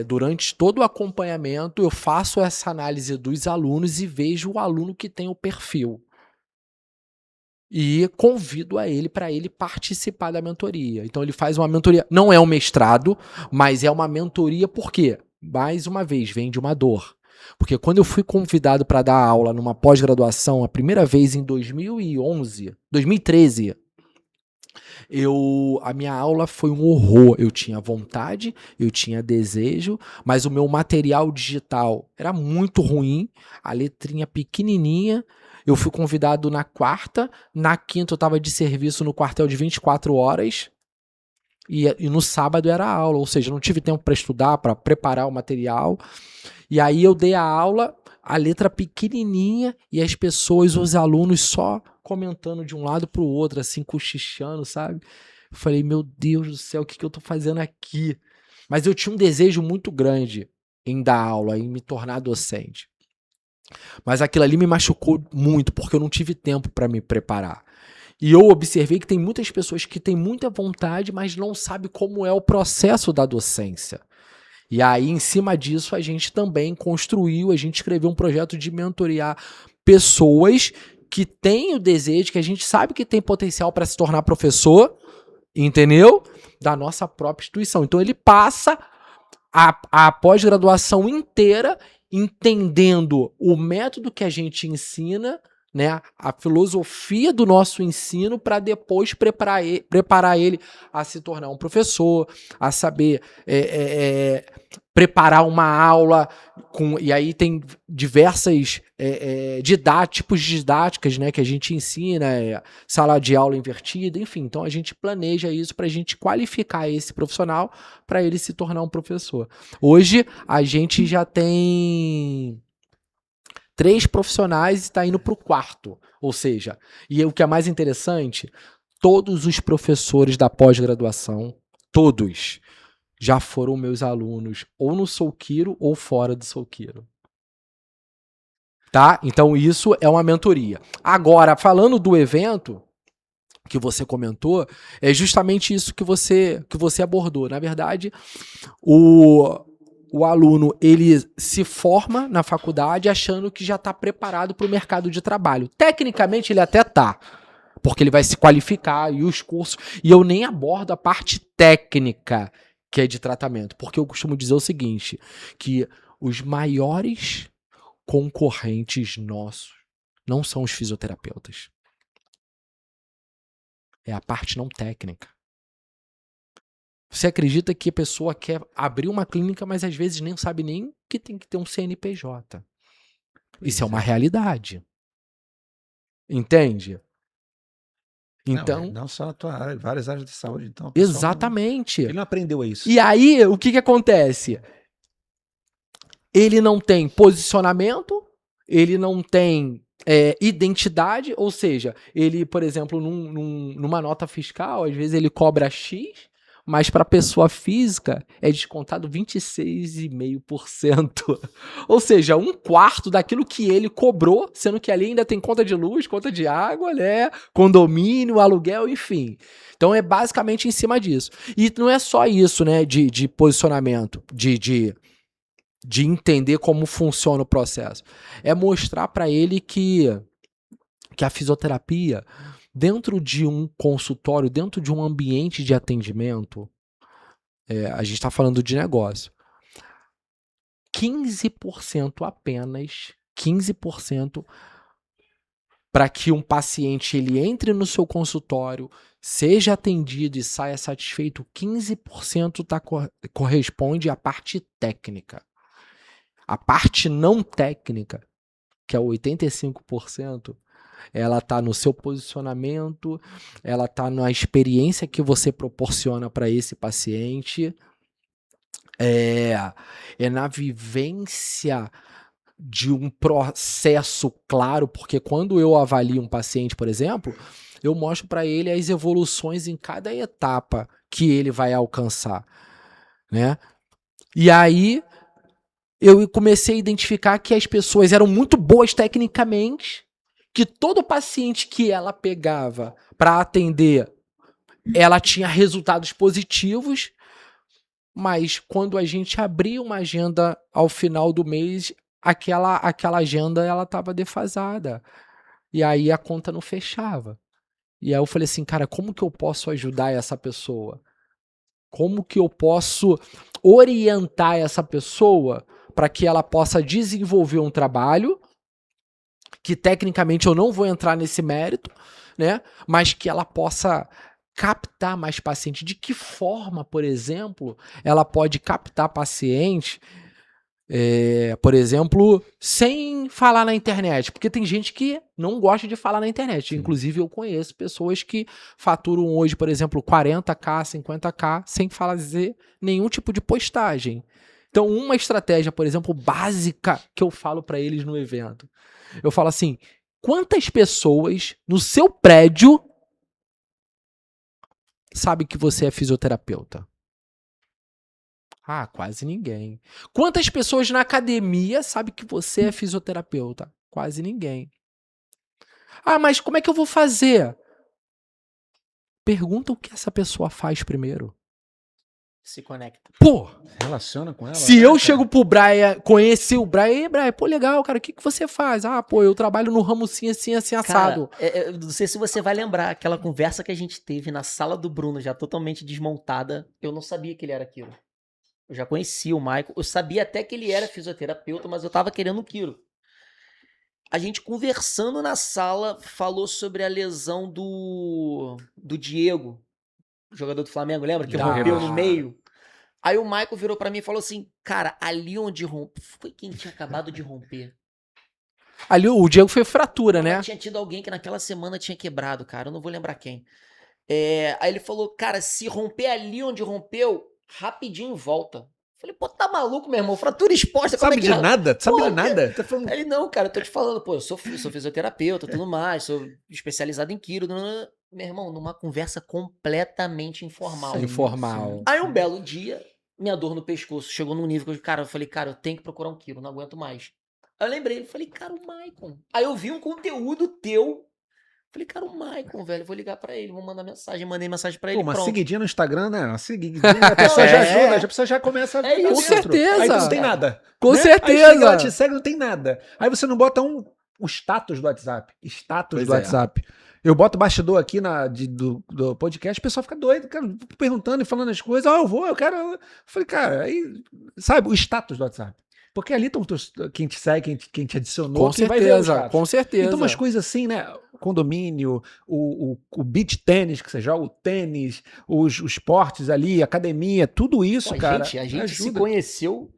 durante todo o acompanhamento, eu faço essa análise dos alunos e vejo o aluno que tem o perfil. E convido a ele para ele participar da mentoria. Então ele faz uma mentoria, não é um mestrado, mas é uma mentoria porque, mais uma vez, vem de uma dor. Porque quando eu fui convidado para dar aula numa pós-graduação a primeira vez em 2013, a minha aula foi um horror. Eu tinha vontade, eu tinha desejo, mas o meu material digital era muito ruim, a letrinha pequenininha. Eu fui convidado na quarta, na quinta eu estava de serviço no quartel de 24 horas e no sábado era aula, ou seja, não tive tempo para estudar, para preparar o material. E aí eu dei a aula, a letra pequenininha e as pessoas, os alunos só comentando de um lado para o outro, assim, cochichando, sabe? Eu falei, meu Deus do céu, o que eu tô fazendo aqui? Mas eu tinha um desejo muito grande em dar aula, em me tornar docente. Mas aquilo ali me machucou muito, porque eu não tive tempo para me preparar. E eu observei que tem muitas pessoas que têm muita vontade, mas não sabem como é o processo da docência. E aí, em cima disso, a gente também construiu, a gente escreveu um projeto de mentorear pessoas que têm o desejo, que a gente sabe que tem potencial para se tornar professor, entendeu? Da nossa própria instituição. Então ele passa a pós-graduação inteira entendendo o método que a gente ensina, né, a filosofia do nosso ensino, para depois preparar ele a se tornar um professor, a saber preparar uma aula e aí tem diversas tipos de didáticas, né, que a gente ensina, sala de aula invertida, enfim. Então a gente planeja isso para a gente qualificar esse profissional para ele se tornar um professor. Hoje a gente já tem 3 profissionais e está indo para o 4º. Ou seja, e o que é mais interessante, todos os professores da pós-graduação, todos, já foram meus alunos ou no Soulquiro ou fora do Soulquiro. Tá? Então isso é uma mentoria. Agora, falando do evento que você comentou, é justamente isso que você abordou. Na verdade, o aluno, ele se forma na faculdade achando que já está preparado para o mercado de trabalho. Tecnicamente, ele até está, porque ele vai se qualificar e os cursos. E eu nem abordo a parte técnica, que é de tratamento, porque eu costumo dizer o seguinte, que os maiores concorrentes nossos não são os fisioterapeutas. É a parte não técnica. Você acredita que a pessoa quer abrir uma clínica, mas às vezes nem sabe nem que tem que ter um CNPJ. Isso é uma realidade. Entende? Então, não só na tua área, várias áreas de saúde. Então, exatamente. Ele não aprendeu isso. E aí, o que acontece? Ele não tem posicionamento, ele não tem identidade, ou seja, ele, por exemplo, numa nota fiscal, às vezes ele cobra X, mas para a pessoa física é descontado 26,5%. Ou seja, 1/4 daquilo que ele cobrou, sendo que ali ainda tem conta de luz, conta de água, né? Condomínio, aluguel, enfim. Então é basicamente em cima disso. E não é só isso, né, de posicionamento, de de entender como funciona o processo. É mostrar para ele que a fisioterapia, dentro de um consultório, dentro de um ambiente de atendimento, a gente está falando de negócio, 15% apenas, 15% para que um paciente ele entre no seu consultório, seja atendido e saia satisfeito, 15% corresponde à parte técnica. A parte não técnica, que é 85%, ela está no seu posicionamento, ela está na experiência que você proporciona para esse paciente, é na vivência de um processo claro, porque quando eu avalio um paciente, por exemplo, eu mostro para ele as evoluções em cada etapa que ele vai alcançar, né? E aí eu comecei a identificar que as pessoas eram muito boas tecnicamente, que todo paciente que ela pegava para atender, ela tinha resultados positivos, mas quando a gente abria uma agenda ao final do mês, aquela agenda ela estava defasada. E aí a conta não fechava. E aí eu falei assim, cara, como que eu posso ajudar essa pessoa? Como que eu posso orientar essa pessoa para que ela possa desenvolver um trabalho que tecnicamente eu não vou entrar nesse mérito, né? Mas que ela possa captar mais paciente. De que forma, por exemplo, ela pode captar paciente, por exemplo, sem falar na internet? Porque tem gente que não gosta de falar na internet. Sim. Inclusive, eu conheço pessoas que faturam hoje, por exemplo, 40k, 50k, sem fazer nenhum tipo de postagem. Então, uma estratégia, por exemplo, básica que eu falo para eles no evento, eu falo assim, quantas pessoas no seu prédio sabe que você é fisioterapeuta? Ah, quase ninguém. Quantas pessoas na academia sabe que você é fisioterapeuta? Quase ninguém. Ah, mas como é que eu vou fazer? Pergunta o que essa pessoa faz primeiro. Se conecta. Pô! Relaciona com ela? Se eu chego pro Brian, conheci o Brian, Brian, pô, legal, cara, o que você faz? Ah, pô, eu trabalho no ramo assim, assim, assim, assado. Cara, não sei se você vai lembrar, aquela conversa que a gente teve na sala do Bruno, já totalmente desmontada, eu não sabia que ele era aquilo. Eu já conhecia o Michael, eu sabia até que ele era fisioterapeuta, mas eu tava querendo o Quiro. A gente conversando na sala falou sobre a lesão do Diego, jogador do Flamengo, lembra? Que rompeu no meio. Aí o Michael virou pra mim e falou assim, cara, ali onde rompe, foi quem tinha acabado de romper. Ali o Diego foi fratura, né? Tinha tido alguém que naquela semana tinha quebrado, cara, eu não vou lembrar quem. Aí ele falou, cara, se romper ali onde rompeu, rapidinho volta. Falei, pô, tá maluco, meu irmão? Fratura exposta, como é que... Sabe de nada? Sabe de nada? Tá falando... Ele, não, cara, eu tô te falando, pô, eu sou fisioterapeuta, tudo mais, sou especializado em quiro, meu irmão, numa conversa completamente informal. Sim, informal. Aí um belo dia, minha dor no pescoço chegou num nível que eu falei, cara, eu tenho que procurar um quiro, não aguento mais. Aí eu lembrei, falei, cara, o Maicon. Aí eu vi um conteúdo teu. Falei, cara, o Maicon, velho, vou ligar pra ele, vou mandar mensagem. Mandei mensagem pra ele, uma pronto. seguidinha no Instagram, né? Uma seguidinha, a pessoa já ajuda, a pessoa já começa a... isso. Com certeza. Aí tu não tem nada. Com né? certeza. Aí chega, ela te segue, não tem nada. Aí você não bota o status do WhatsApp. Status do WhatsApp. Eu boto bastidor aqui do podcast, o pessoal fica doido, cara, perguntando e falando as coisas. Eu quero. Eu falei, cara, aí, sabe, o status do WhatsApp. Porque ali estão quem te segue, quem te adicionou. Com certeza, com certeza. Então, umas coisas assim, né? Condomínio, o beach tênis que você joga, o tênis, os esportes ali, academia, tudo isso, cara. A gente se conheceu.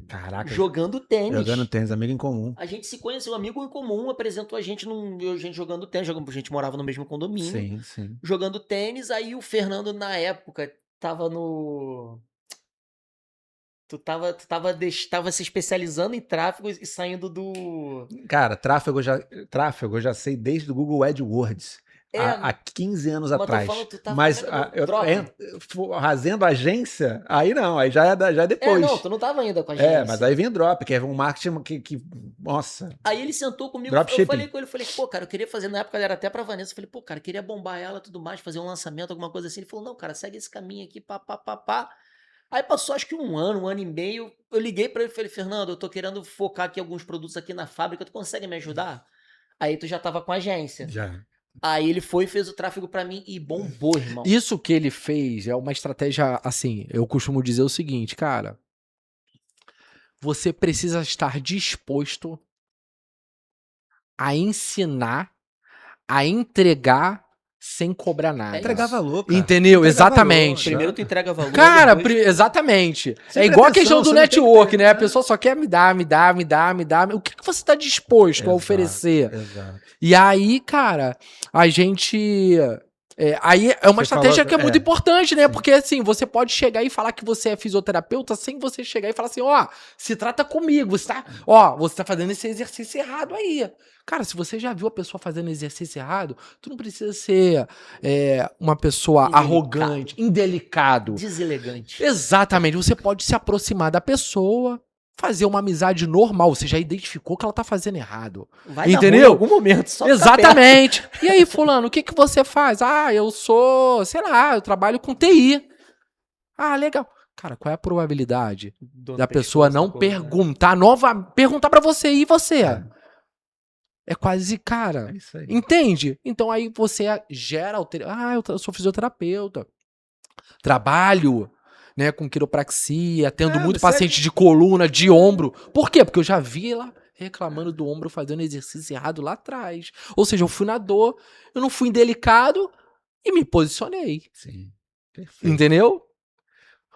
Caraca. Jogando tênis. Jogando tênis, amigo em comum. A gente se conheceu, amigo em comum, apresentou a gente jogando tênis, a gente morava no mesmo condomínio. Sim, sim. Jogando tênis, aí o Fernando, na época, tava no... Tu tava se especializando em tráfego e saindo do... Cara, tráfego eu já sei desde o Google AdWords. Há 15 anos atrás. Mas fazendo agência, aí não, aí já é depois. Não, tu não tava ainda com a agência. Mas aí vem drop, que é um marketing que nossa. Aí ele sentou comigo, eu falei com ele, pô, cara, eu queria fazer, na época era até pra Vanessa, eu falei, pô, cara, eu queria bombar ela e tudo mais, fazer um lançamento, alguma coisa assim. Ele falou, não, cara, segue esse caminho aqui, pá. Aí passou acho que um ano e meio, eu liguei pra ele e falei, Fernando, eu tô querendo focar aqui alguns produtos aqui na fábrica, tu consegue me ajudar? Aí tu já tava com a agência. Já. Aí ele foi e fez o tráfego pra mim e bombou, irmão. Isso que ele fez é uma estratégia, assim, eu costumo dizer o seguinte, cara, você precisa estar disposto a ensinar, a entregar sem cobrar nada. Entregar valor, cara. Entendeu? Entregar Exatamente. valor, Primeiro tu entrega valor. Cara, depois... exatamente. Sem É igual a pretensão, questão do você não tem que network, ter, né? A né? pessoa só quer me dar. O que você está disposto a Exato, oferecer? Exato. E aí, cara, a gente... aí é uma Você estratégia falou- que é muito importante, né? Sim. Porque assim, você pode chegar e falar que você é fisioterapeuta sem você chegar e falar assim, ó, se trata comigo, você tá fazendo esse exercício errado aí. Cara, se você já viu a pessoa fazendo exercício errado, tu não precisa ser uma pessoa Indelicado. arrogante, indelicado. Deselegante. Exatamente, você pode se aproximar da pessoa, fazer uma amizade normal, você já identificou que ela tá fazendo errado. Vai dar Entendeu? ruim em algum momento, só ficar perto. Exatamente. E aí, fulano, o que que você faz? Ah, eu sou, sei lá, eu trabalho com TI. Ah, legal. Cara, qual é a probabilidade Dor da no pessoa pescoço, não pô, né? perguntar pra você e você? É. É quase, cara, É isso aí. entende? Então aí você gera eu sou fisioterapeuta. Trabalho, né, com quiropraxia, tendo muito você- paciente de coluna, de ombro. Por quê? Porque eu já vi ela reclamando do ombro fazendo exercício errado lá atrás. Ou seja, eu fui na dor, eu não fui indelicado e me posicionei. Sim. Perfeito. Entendeu?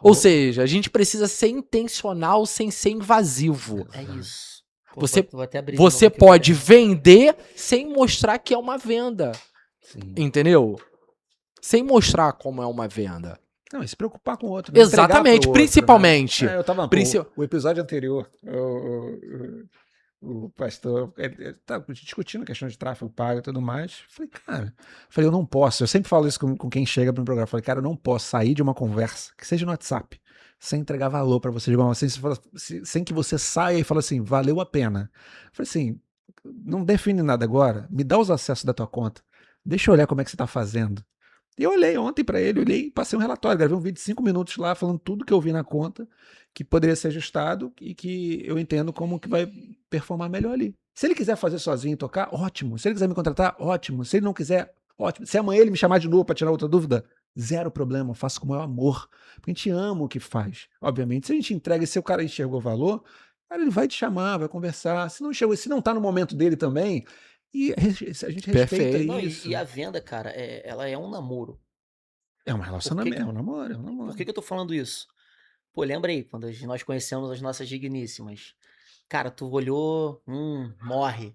Ou seja, a gente precisa ser intencional sem ser invasivo. É isso. Pô, Você- vou até abrir de Você novo aqui pode pra- vender sem mostrar que é uma venda. Sim. Entendeu? Sem mostrar como é uma venda. Não, e se preocupar com o outro. Né? Exatamente, Entregar pro outro, principalmente. Né? Eu tava Princi- o episódio anterior, o pastor tá discutindo questão de tráfego pago e tudo mais. Falei, eu não posso. Eu sempre falo isso com quem chega para um programa. Falei, cara, eu não posso sair de uma conversa, que seja no WhatsApp, sem entregar valor para você, sem que você saia e fale assim, valeu a pena. Falei assim, não define nada agora, me dá os acessos da tua conta, deixa eu olhar como é que você tá fazendo. E eu olhei ontem para ele, olhei e passei um relatório, gravei um vídeo de 5 minutos lá, falando tudo que eu vi na conta, que poderia ser ajustado e que eu entendo como que vai performar melhor ali. Se ele quiser fazer sozinho e tocar, ótimo. Se ele quiser me contratar, ótimo. Se ele não quiser, ótimo. Se amanhã ele me chamar de novo para tirar outra dúvida, zero problema, eu faço com o maior amor. Porque a gente ama o que faz. Obviamente, se a gente entrega e se o cara enxergou valor, cara, ele vai te chamar, vai conversar. Se não chegou, se não tá no momento dele também, e a gente respeita Perfeito. Não, isso. e a venda, cara, ela é um namoro. É um relacionamento, Por que é um namoro, é um namoro. Por que eu tô falando isso? Pô, lembra aí, quando nós conhecemos as nossas digníssimas. Cara, tu olhou, morre.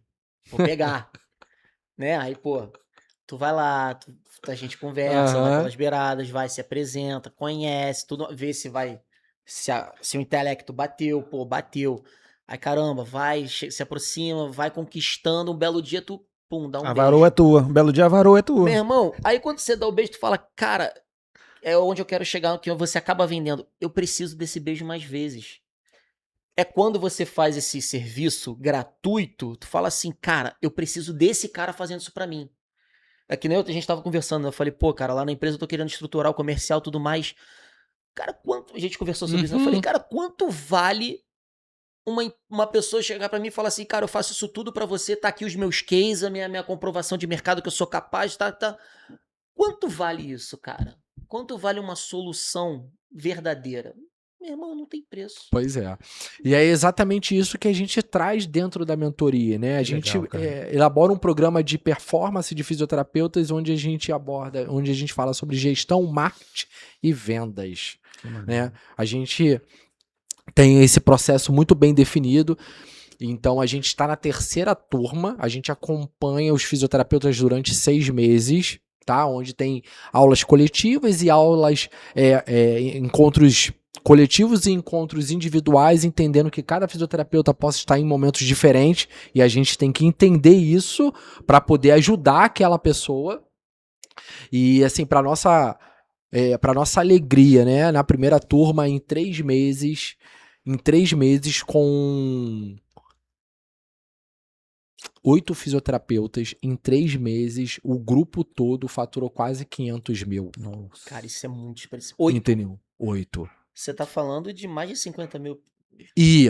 Vou pegar. Né? Aí, pô, tu vai lá, a gente conversa, vai Aham. pelas beiradas, vai, se apresenta, conhece, tudo, vê se vai, se o intelecto bateu, pô, bateu. Aí, caramba, vai, se aproxima, vai conquistando, um belo dia tu, pum, dá um A beijo. varoa é tua, um belo dia a varoa é tua. Meu irmão, aí quando você dá o beijo, tu fala, cara, é onde eu quero chegar, que você acaba vendendo. Eu preciso desse beijo mais vezes. É quando você faz esse serviço gratuito, tu fala assim, cara, eu preciso desse cara fazendo isso pra mim. É que nem a gente tava conversando, eu falei, pô, cara, lá na empresa eu tô querendo estruturar o comercial e tudo mais. Cara, quanto. A gente conversou sobre isso. Eu falei, cara, quanto vale uma pessoa chegar pra mim e falar assim, cara, eu faço isso tudo pra você, tá aqui os meus cases, a minha comprovação de mercado que eu sou capaz, tá. Quanto vale isso, cara? Quanto vale uma solução verdadeira? Meu irmão, não tem preço. Pois é. E é exatamente isso que a gente traz dentro da mentoria, né? A Que gente legal, cara. elabora um programa de performance de fisioterapeutas onde a gente onde a gente fala sobre gestão, marketing e vendas, né? A gente tem esse processo muito bem definido. Então a gente está na terceira turma, a gente acompanha os fisioterapeutas durante 6 meses, tá? Onde tem aulas coletivas e aulas, encontros coletivos e encontros individuais, entendendo que cada fisioterapeuta possa estar em momentos diferentes e a gente tem que entender isso para poder ajudar aquela pessoa. E assim, para nossa alegria, né? Na primeira turma, em 3 meses, com 8 fisioterapeutas, em 3 meses, o grupo todo faturou quase 500 mil. Nossa. Cara, isso é muito expressivo. 8. Entendeu? 8. Você tá falando de mais de 50 mil E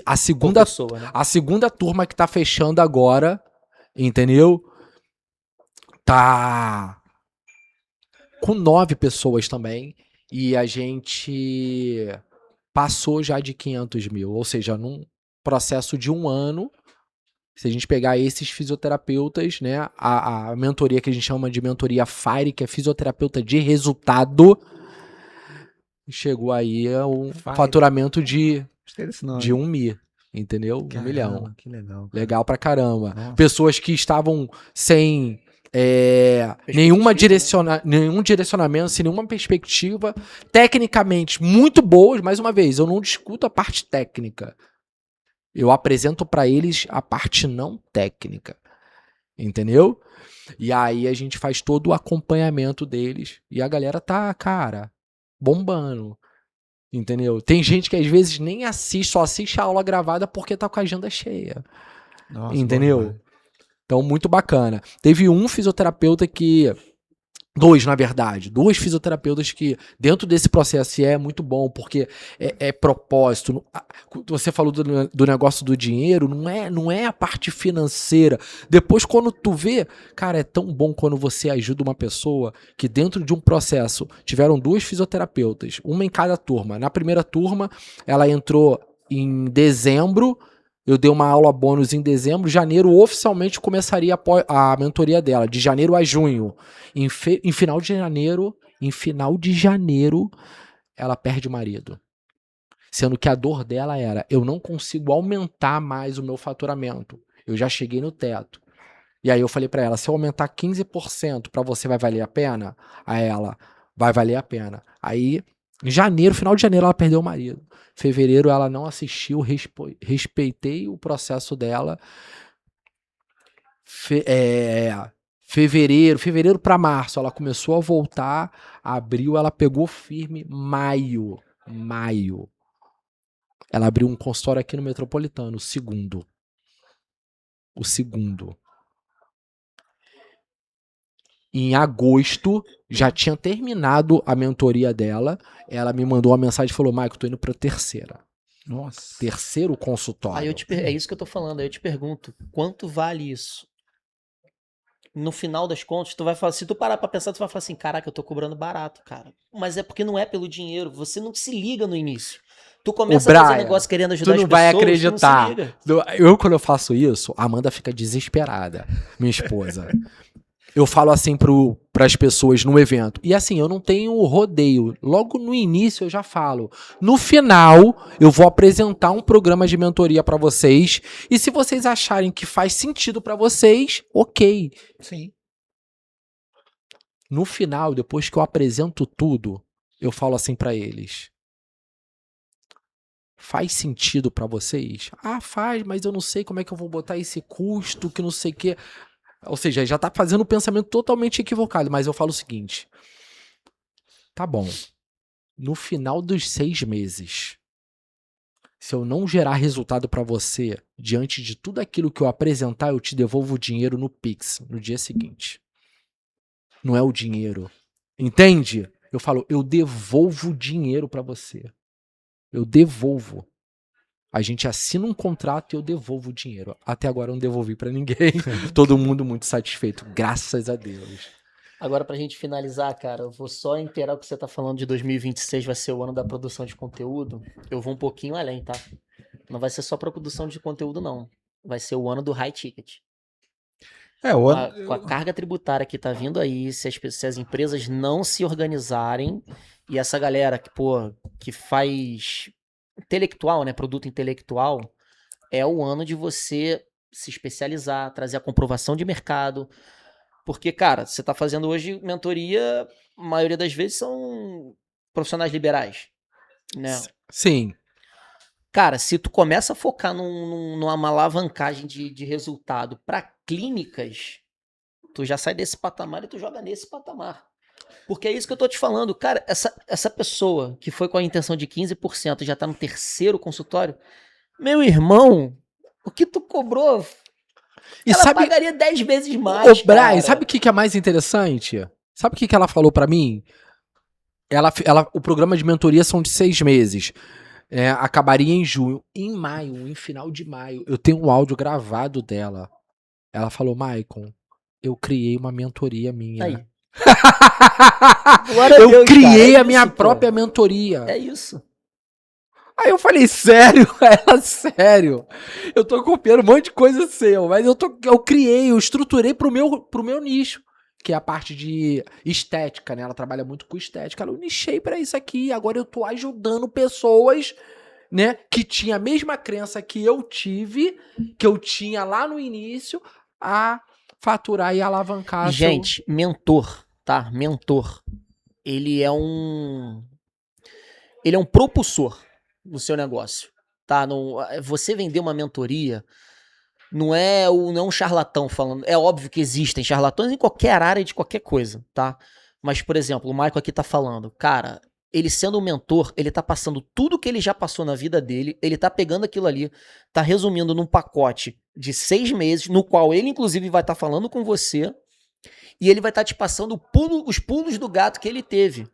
a por segunda pessoa, né? A segunda turma que tá fechando agora, entendeu? Tá com 9 pessoas também. E a gente passou já de 500 mil. Ou seja, num processo de 1 ano, se a gente pegar esses fisioterapeutas, né? A mentoria que a gente chama de mentoria FIRE, que é fisioterapeuta de resultado, chegou aí a um Fire. faturamento de Gostei desse nome. 1 mi. Entendeu? 1 milhão. Caramba, que legal. cara. Legal pra caramba. Nossa. Pessoas que estavam sem Perspectiva, nenhum direcionamento, sem nenhuma perspectiva, tecnicamente muito boas. Mais uma vez, eu não discuto a parte técnica. Eu apresento pra eles a parte não técnica. Entendeu? E aí a gente faz todo o acompanhamento deles. E a galera tá, cara, bombando. Entendeu? Tem gente que às vezes nem assiste, só assiste a aula gravada porque tá com a agenda cheia. Nossa, Entendeu? bom demais. Então, muito bacana. Teve um fisioterapeuta que... Dois, na verdade. 2 fisioterapeutas que, dentro desse processo, é muito bom, porque é propósito. Você falou do negócio do dinheiro, não é a parte financeira. Depois, quando tu vê, cara, é tão bom quando você ajuda uma pessoa que dentro de um processo, tiveram 2 fisioterapeutas, uma em cada turma. Na primeira turma, ela entrou em dezembro. Eu dei uma aula bônus em dezembro. Janeiro, oficialmente, começaria a mentoria dela, de janeiro a junho. Em final de janeiro, ela perde o marido. Sendo que a dor dela era, eu não consigo aumentar mais o meu faturamento. Eu já cheguei no teto. E aí eu falei pra ela, se eu aumentar 15% pra você, vai valer a pena? Aí ela, vai valer a pena. Aí, em janeiro, final de janeiro, ela perdeu o marido. Fevereiro ela não assistiu, respeitei o processo dela. Fevereiro para março ela começou a voltar, abril ela pegou firme, maio, ela abriu um consultório aqui no Metropolitano, o segundo. Em agosto, já tinha terminado a mentoria dela. Ela me mandou uma mensagem e falou: Maico, tô indo pra terceira. Nossa. Terceiro consultório. É isso que eu tô falando. Aí eu te pergunto, quanto vale isso? No final das contas, tu vai falar, se tu parar pra pensar, tu vai falar assim, caraca, eu tô cobrando barato, cara. Mas é porque não é pelo dinheiro, você não se liga no início. Tu começa a fazer negócio querendo ajudar as pessoas, tu não vai acreditar. Tu não se liga. Eu, quando eu faço isso, a Amanda fica desesperada, minha esposa. Eu falo assim pras pessoas no evento. E assim, eu não tenho rodeio. Logo no início eu já falo. No final, eu vou apresentar um programa de mentoria pra vocês. E se vocês acharem que faz sentido pra vocês, ok. Sim. No final, depois que eu apresento tudo, eu falo assim pra eles. Faz sentido pra vocês? Ah, faz, mas eu não sei como é que eu vou botar esse custo, que não sei o quê. Ou seja, já tá fazendo um pensamento totalmente equivocado, mas eu falo o seguinte. Tá bom. No final dos 6 meses, se eu não gerar resultado pra você, diante de tudo aquilo que eu apresentar, eu te devolvo o dinheiro no Pix, no dia seguinte. Não é o dinheiro. Entende? Eu falo, eu devolvo o dinheiro pra você. Eu devolvo. A gente assina um contrato e eu devolvo o dinheiro. Até agora eu não devolvi pra ninguém. Todo mundo muito satisfeito, graças a Deus. Agora, pra gente finalizar, cara, eu vou só inteirar o que você tá falando de 2026 vai ser o ano da produção de conteúdo. Eu vou um pouquinho além, tá? Não vai ser só pra produção de conteúdo, não. Vai ser o ano do high ticket. Com a carga tributária que tá vindo aí, se as empresas não se organizarem e essa galera que faz intelectual, né, produto intelectual, é o ano de você se especializar, trazer a comprovação de mercado, porque, cara, você tá fazendo hoje mentoria, a maioria das vezes são profissionais liberais, né? Sim. Cara, se tu começa a focar numa alavancagem de resultado para clínicas, tu já sai desse patamar e tu joga nesse patamar. Porque é isso que eu tô te falando. Cara, essa pessoa que foi com a intenção de 15% já tá no terceiro consultório, meu irmão, o que tu cobrou, E ela sabe, pagaria 10 vezes mais, Brian, cara. sabe o que é mais interessante? Sabe o que ela falou pra mim? o programa de mentoria são de 6 meses. Acabaria em junho. Em maio, em final de maio, eu tenho um áudio gravado dela. Ela falou, Maicon, eu criei uma mentoria minha. Aí. Eu criei a minha própria mentoria. É isso. Aí eu falei, sério? Ela, sério. Eu tô copiando um monte de coisa seu, mas eu estruturei pro meu nicho, que é a parte de estética, né? Ela trabalha muito com estética. Eu nichei pra isso aqui. Agora eu tô ajudando pessoas, né, que tinha a mesma crença que eu tive, que eu tinha lá no início, a faturar e alavancar. Gente, mentor, tá? Mentor. Ele é um propulsor no seu negócio, tá? Você vender uma mentoria não é um charlatão falando. É óbvio que existem charlatões em qualquer área de qualquer coisa, tá? Mas, por exemplo, o Michael aqui tá falando, cara, ele sendo um mentor, ele tá passando tudo que ele já passou na vida dele, ele tá pegando aquilo ali, tá resumindo num pacote de 6 meses, no qual ele, inclusive, vai estar falando com você, e ele vai estar te passando os pulos do gato que ele teve.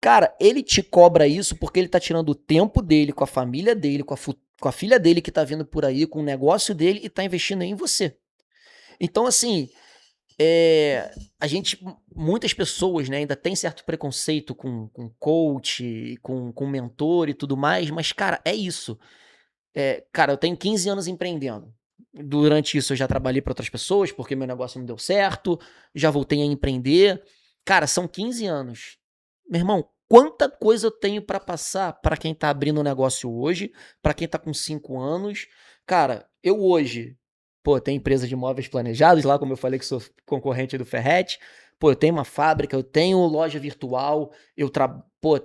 Cara, ele te cobra isso porque ele tá tirando o tempo dele com a família dele, com a filha dele que tá vindo por aí, com o negócio dele e tá investindo em você. Então, assim, muitas pessoas, né, ainda tem certo preconceito com coach, com mentor e tudo mais, mas, cara, é isso. Cara, eu tenho 15 anos empreendendo. Durante isso eu já trabalhei para outras pessoas porque meu negócio não deu certo, já voltei a empreender. Cara, são 15 anos. Meu irmão, quanta coisa eu tenho para passar para quem tá abrindo um negócio hoje, para quem tá com 5 anos. Cara, eu hoje, tenho empresa de imóveis planejados, lá como eu falei que sou concorrente do Ferret. Eu tenho uma fábrica, eu tenho loja virtual,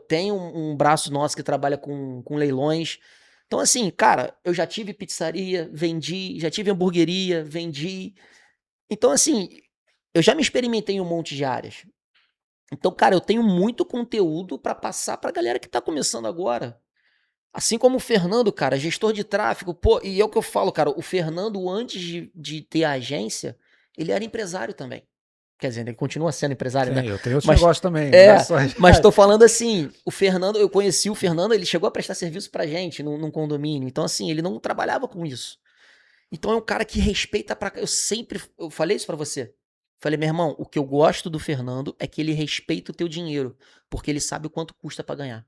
tenho um braço nosso que trabalha com leilões. Então, assim, cara, eu já tive pizzaria, vendi, já tive hamburgueria, vendi. Então, assim, eu já me experimentei em um monte de áreas. Então, cara, eu tenho muito conteúdo pra passar pra galera que tá começando agora. Assim como o Fernando, cara, gestor de tráfego, e é o que eu falo, cara, o Fernando, antes de ter a agência, ele era empresário também. Quer dizer, ele continua sendo empresário, né? Eu tenho outros negócios também. Mas tô falando assim, o Fernando, eu conheci o Fernando, ele chegou a prestar serviço pra gente num condomínio. Então, assim, ele não trabalhava com isso. Então é um cara que respeita eu falei isso pra você. Falei, meu irmão, o que eu gosto do Fernando é que ele respeita o teu dinheiro, porque ele sabe o quanto custa pra ganhar.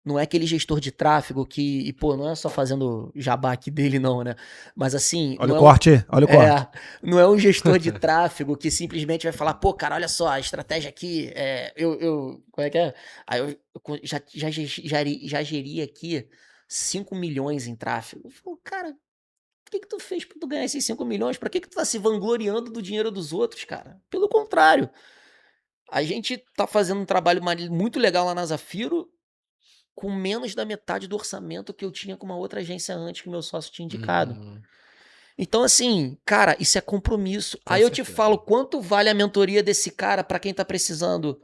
Não é aquele gestor de tráfego que, não é só fazendo jabá aqui dele não, né? Mas assim... Olha o corte. Não é um gestor de tráfego que simplesmente vai falar, cara, olha só, a estratégia aqui, como é que é? Aí eu já geri aqui 5 milhões em tráfego. Eu falo, cara, o que tu fez pra tu ganhar esses 5 milhões? Pra que tu tá se vangloriando do dinheiro dos outros, cara? Pelo contrário. A gente tá fazendo um trabalho muito legal lá na Zafiro, com menos da metade do orçamento que eu tinha com uma outra agência antes que meu sócio tinha indicado. Então, assim, cara, isso é compromisso. Aí eu te falo, quanto vale a mentoria desse cara pra quem tá precisando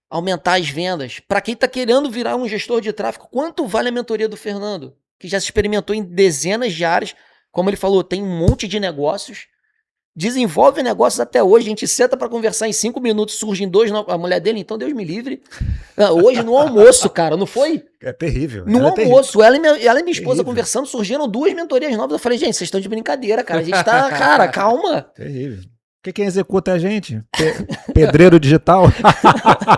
aumentar as vendas? Pra quem tá querendo virar um gestor de tráfego, quanto vale a mentoria do Fernando? Que já se experimentou em dezenas de áreas. Como ele falou, tem um monte de negócios. Desenvolve negócios até hoje, a gente senta pra conversar em 5 minutos, surgem 2, a mulher dele, então Deus me livre. Hoje no almoço, cara, não foi? É terrível. No almoço, ela e minha esposa conversando, surgiram 2 mentorias novas, eu falei, gente, vocês estão de brincadeira, cara, a gente tá, cara, calma. Terrível. Porque quem executa é a gente. Pedreiro digital.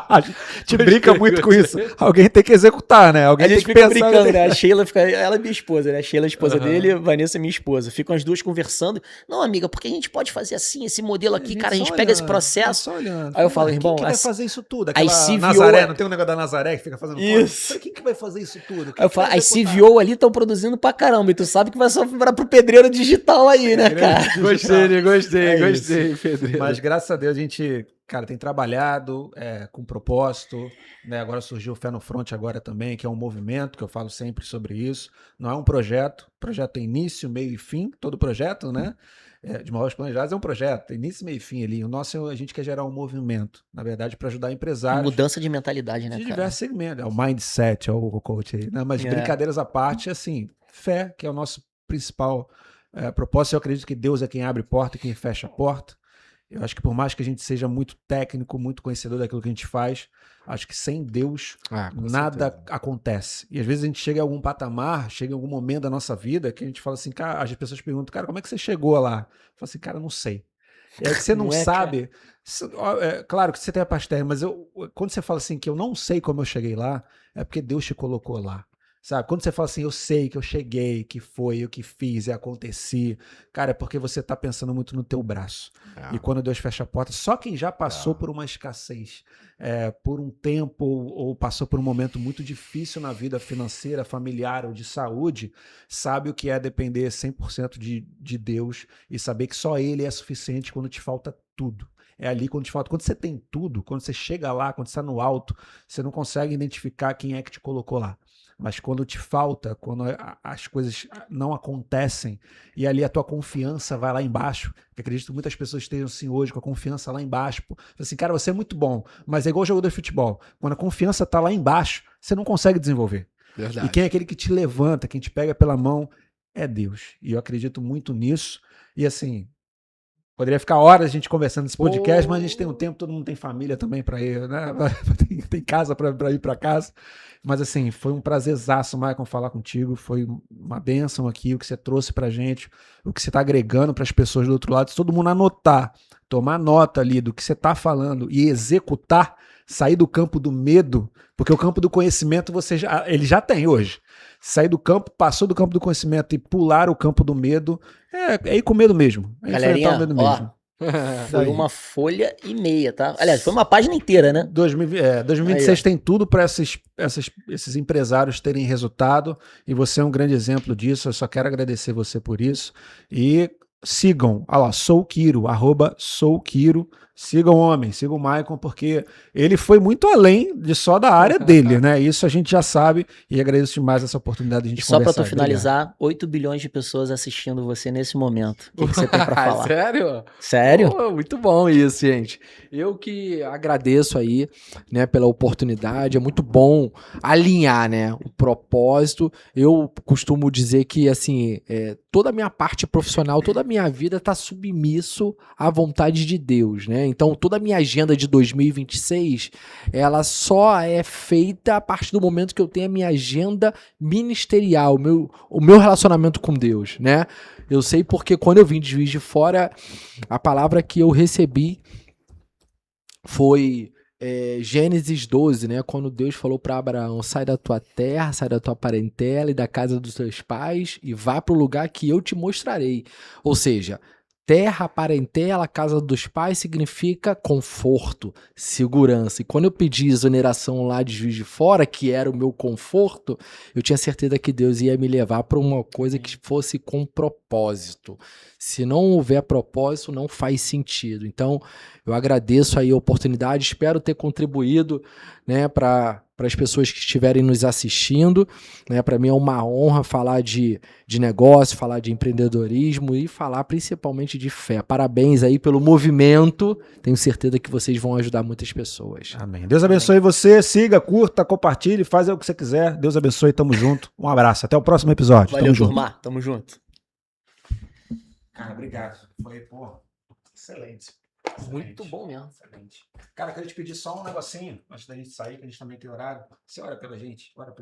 A gente brinca muito com isso. Alguém tem que executar, né? Alguém a gente tem que fica pensar. Brincando, né? A Sheila ela é minha esposa, né? A Sheila é a esposa dele, a Vanessa é minha esposa. Ficam as duas conversando. Não, amiga, porque a gente pode fazer assim, esse modelo aqui, cara, a gente pega esse processo. Só olhando. Aí eu falo, irmão... Quem que vai fazer isso tudo? Aquela Nazaré, não tem um negócio da Nazaré que fica fazendo isso. Quem que vai fazer isso tudo? Aí eu falo, as CVO ali estão produzindo pra caramba, e tu sabe que vai sobrar pro pedreiro digital aí, né, cara? Gostei, pedreiro. Mas graças a Deus a gente, cara, tem trabalhado com propósito, né? Agora surgiu o Fé no Front agora também, que é um movimento, que eu falo sempre sobre isso. Não é um projeto, projeto tem início, meio e fim, todo projeto, né? De Imóveis Planejados é um projeto, início, meio e fim ali. O nosso, a gente quer gerar um movimento, na verdade, para ajudar empresários. Mudança de mentalidade, né, de cara? diversos segmentos. É o mindset, é o coach aí. Não, mas brincadeiras à parte, assim, fé, que é o nosso principal propósito. Eu acredito que Deus é quem abre porta e quem fecha a porta. Eu acho que por mais que a gente seja muito técnico, muito conhecedor daquilo que a gente faz, acho que sem Deus nada acontece. E às vezes a gente chega em algum patamar, chega em algum momento da nossa vida que a gente fala assim, cara, as pessoas perguntam, cara, como é que você chegou lá? Eu falo assim, cara, eu não sei. É que você não sabe. Claro que você tem a parte técnica, mas quando você fala assim que eu não sei como eu cheguei lá, é porque Deus te colocou lá. Sabe? Quando você fala assim, eu sei que eu cheguei, que foi, eu que fiz, e aconteci, cara, é porque você tá pensando muito no teu braço. E quando Deus fecha a porta, só quem já passou por uma escassez, por um tempo, ou passou por um momento muito difícil na vida financeira, familiar ou de saúde, sabe o que é depender 100% de Deus e saber que só Ele é suficiente quando te falta tudo. É ali quando te falta. Quando você tem tudo, quando você chega lá, quando você está no alto, você não consegue identificar quem é que te colocou lá. Mas quando te falta, quando as coisas não acontecem e ali a tua confiança vai lá embaixo, que acredito que muitas pessoas estejam assim hoje com a confiança lá embaixo, assim, cara, você é muito bom, mas é igual jogador de futebol. Quando a confiança tá lá embaixo, você não consegue desenvolver. Verdade. E quem é aquele que te levanta, quem te pega pela mão, é Deus. E eu acredito muito nisso. E assim, poderia ficar horas a gente conversando nesse podcast, mas a gente tem um tempo, todo mundo tem família também para ir, né? Tem casa para ir para casa. Mas assim, foi um prazerzaço, Maicon, falar contigo. Foi uma bênção aqui, o que você trouxe pra gente, o que você tá agregando para as pessoas do outro lado. Se todo mundo anotar, tomar nota ali do que você tá falando e executar, sair do campo do medo, porque o campo do conhecimento ele já tem hoje. Sair do campo, passou do campo do conhecimento e pular o campo do medo, é ir com medo mesmo. É Galerinha, enfrentar o medo mesmo. Foi uma folha e meia, tá? Aliás, foi uma página inteira, né? 2026 tem tudo para esses empresários terem resultado e você é um grande exemplo disso. Eu só quero agradecer você por isso. E sigam, olha lá, @soukiro. Sigam o homem, sigam o Maicon, porque ele foi muito além de só da área dele, né? Isso a gente já sabe e agradeço demais essa oportunidade de a gente conversar. Só para tu finalizar, obrigado. 8 bilhões de pessoas assistindo você nesse momento. O que você tem para falar? Sério? Sério? Oh, muito bom isso, gente. Eu que agradeço aí, né, pela oportunidade. É muito bom alinhar, né, o propósito. Eu costumo dizer que, assim, toda a minha parte profissional, toda a minha vida está submisso à vontade de Deus, né? Então, toda a minha agenda de 2026, ela só é feita a partir do momento que eu tenho a minha agenda ministerial, o meu relacionamento com Deus, né? Eu sei porque quando eu vim de Juiz de Fora, a palavra que eu recebi foi Gênesis 12, né? Quando Deus falou para Abraão, sai da tua terra, sai da tua parentela e da casa dos teus pais e vá para o lugar que eu te mostrarei. Ou seja, terra, parentela, casa dos pais significa conforto, segurança. E quando eu pedi exoneração lá de Juiz de Fora, que era o meu conforto, eu tinha certeza que Deus ia me levar para uma coisa que fosse com propósito. Se não houver propósito, não faz sentido. Então, eu agradeço aí a oportunidade, espero ter contribuído, né, para as pessoas que estiverem nos assistindo, né? Para mim é uma honra falar de negócio, falar de empreendedorismo e falar principalmente de fé. Parabéns aí pelo movimento, tenho certeza que vocês vão ajudar muitas pessoas. Amém. Deus abençoe você, siga, curta, compartilhe, faz o que você quiser. Deus abençoe, tamo junto. Um abraço, até o próximo episódio. Valeu, tamo turma, junto. Tamo junto. Cara, obrigado. Foi, excelente. Muito bom mesmo. Excelente. Cara, eu queria te pedir só um negocinho antes da gente sair, que a gente também tem horário. Você ora pela gente, ora pelo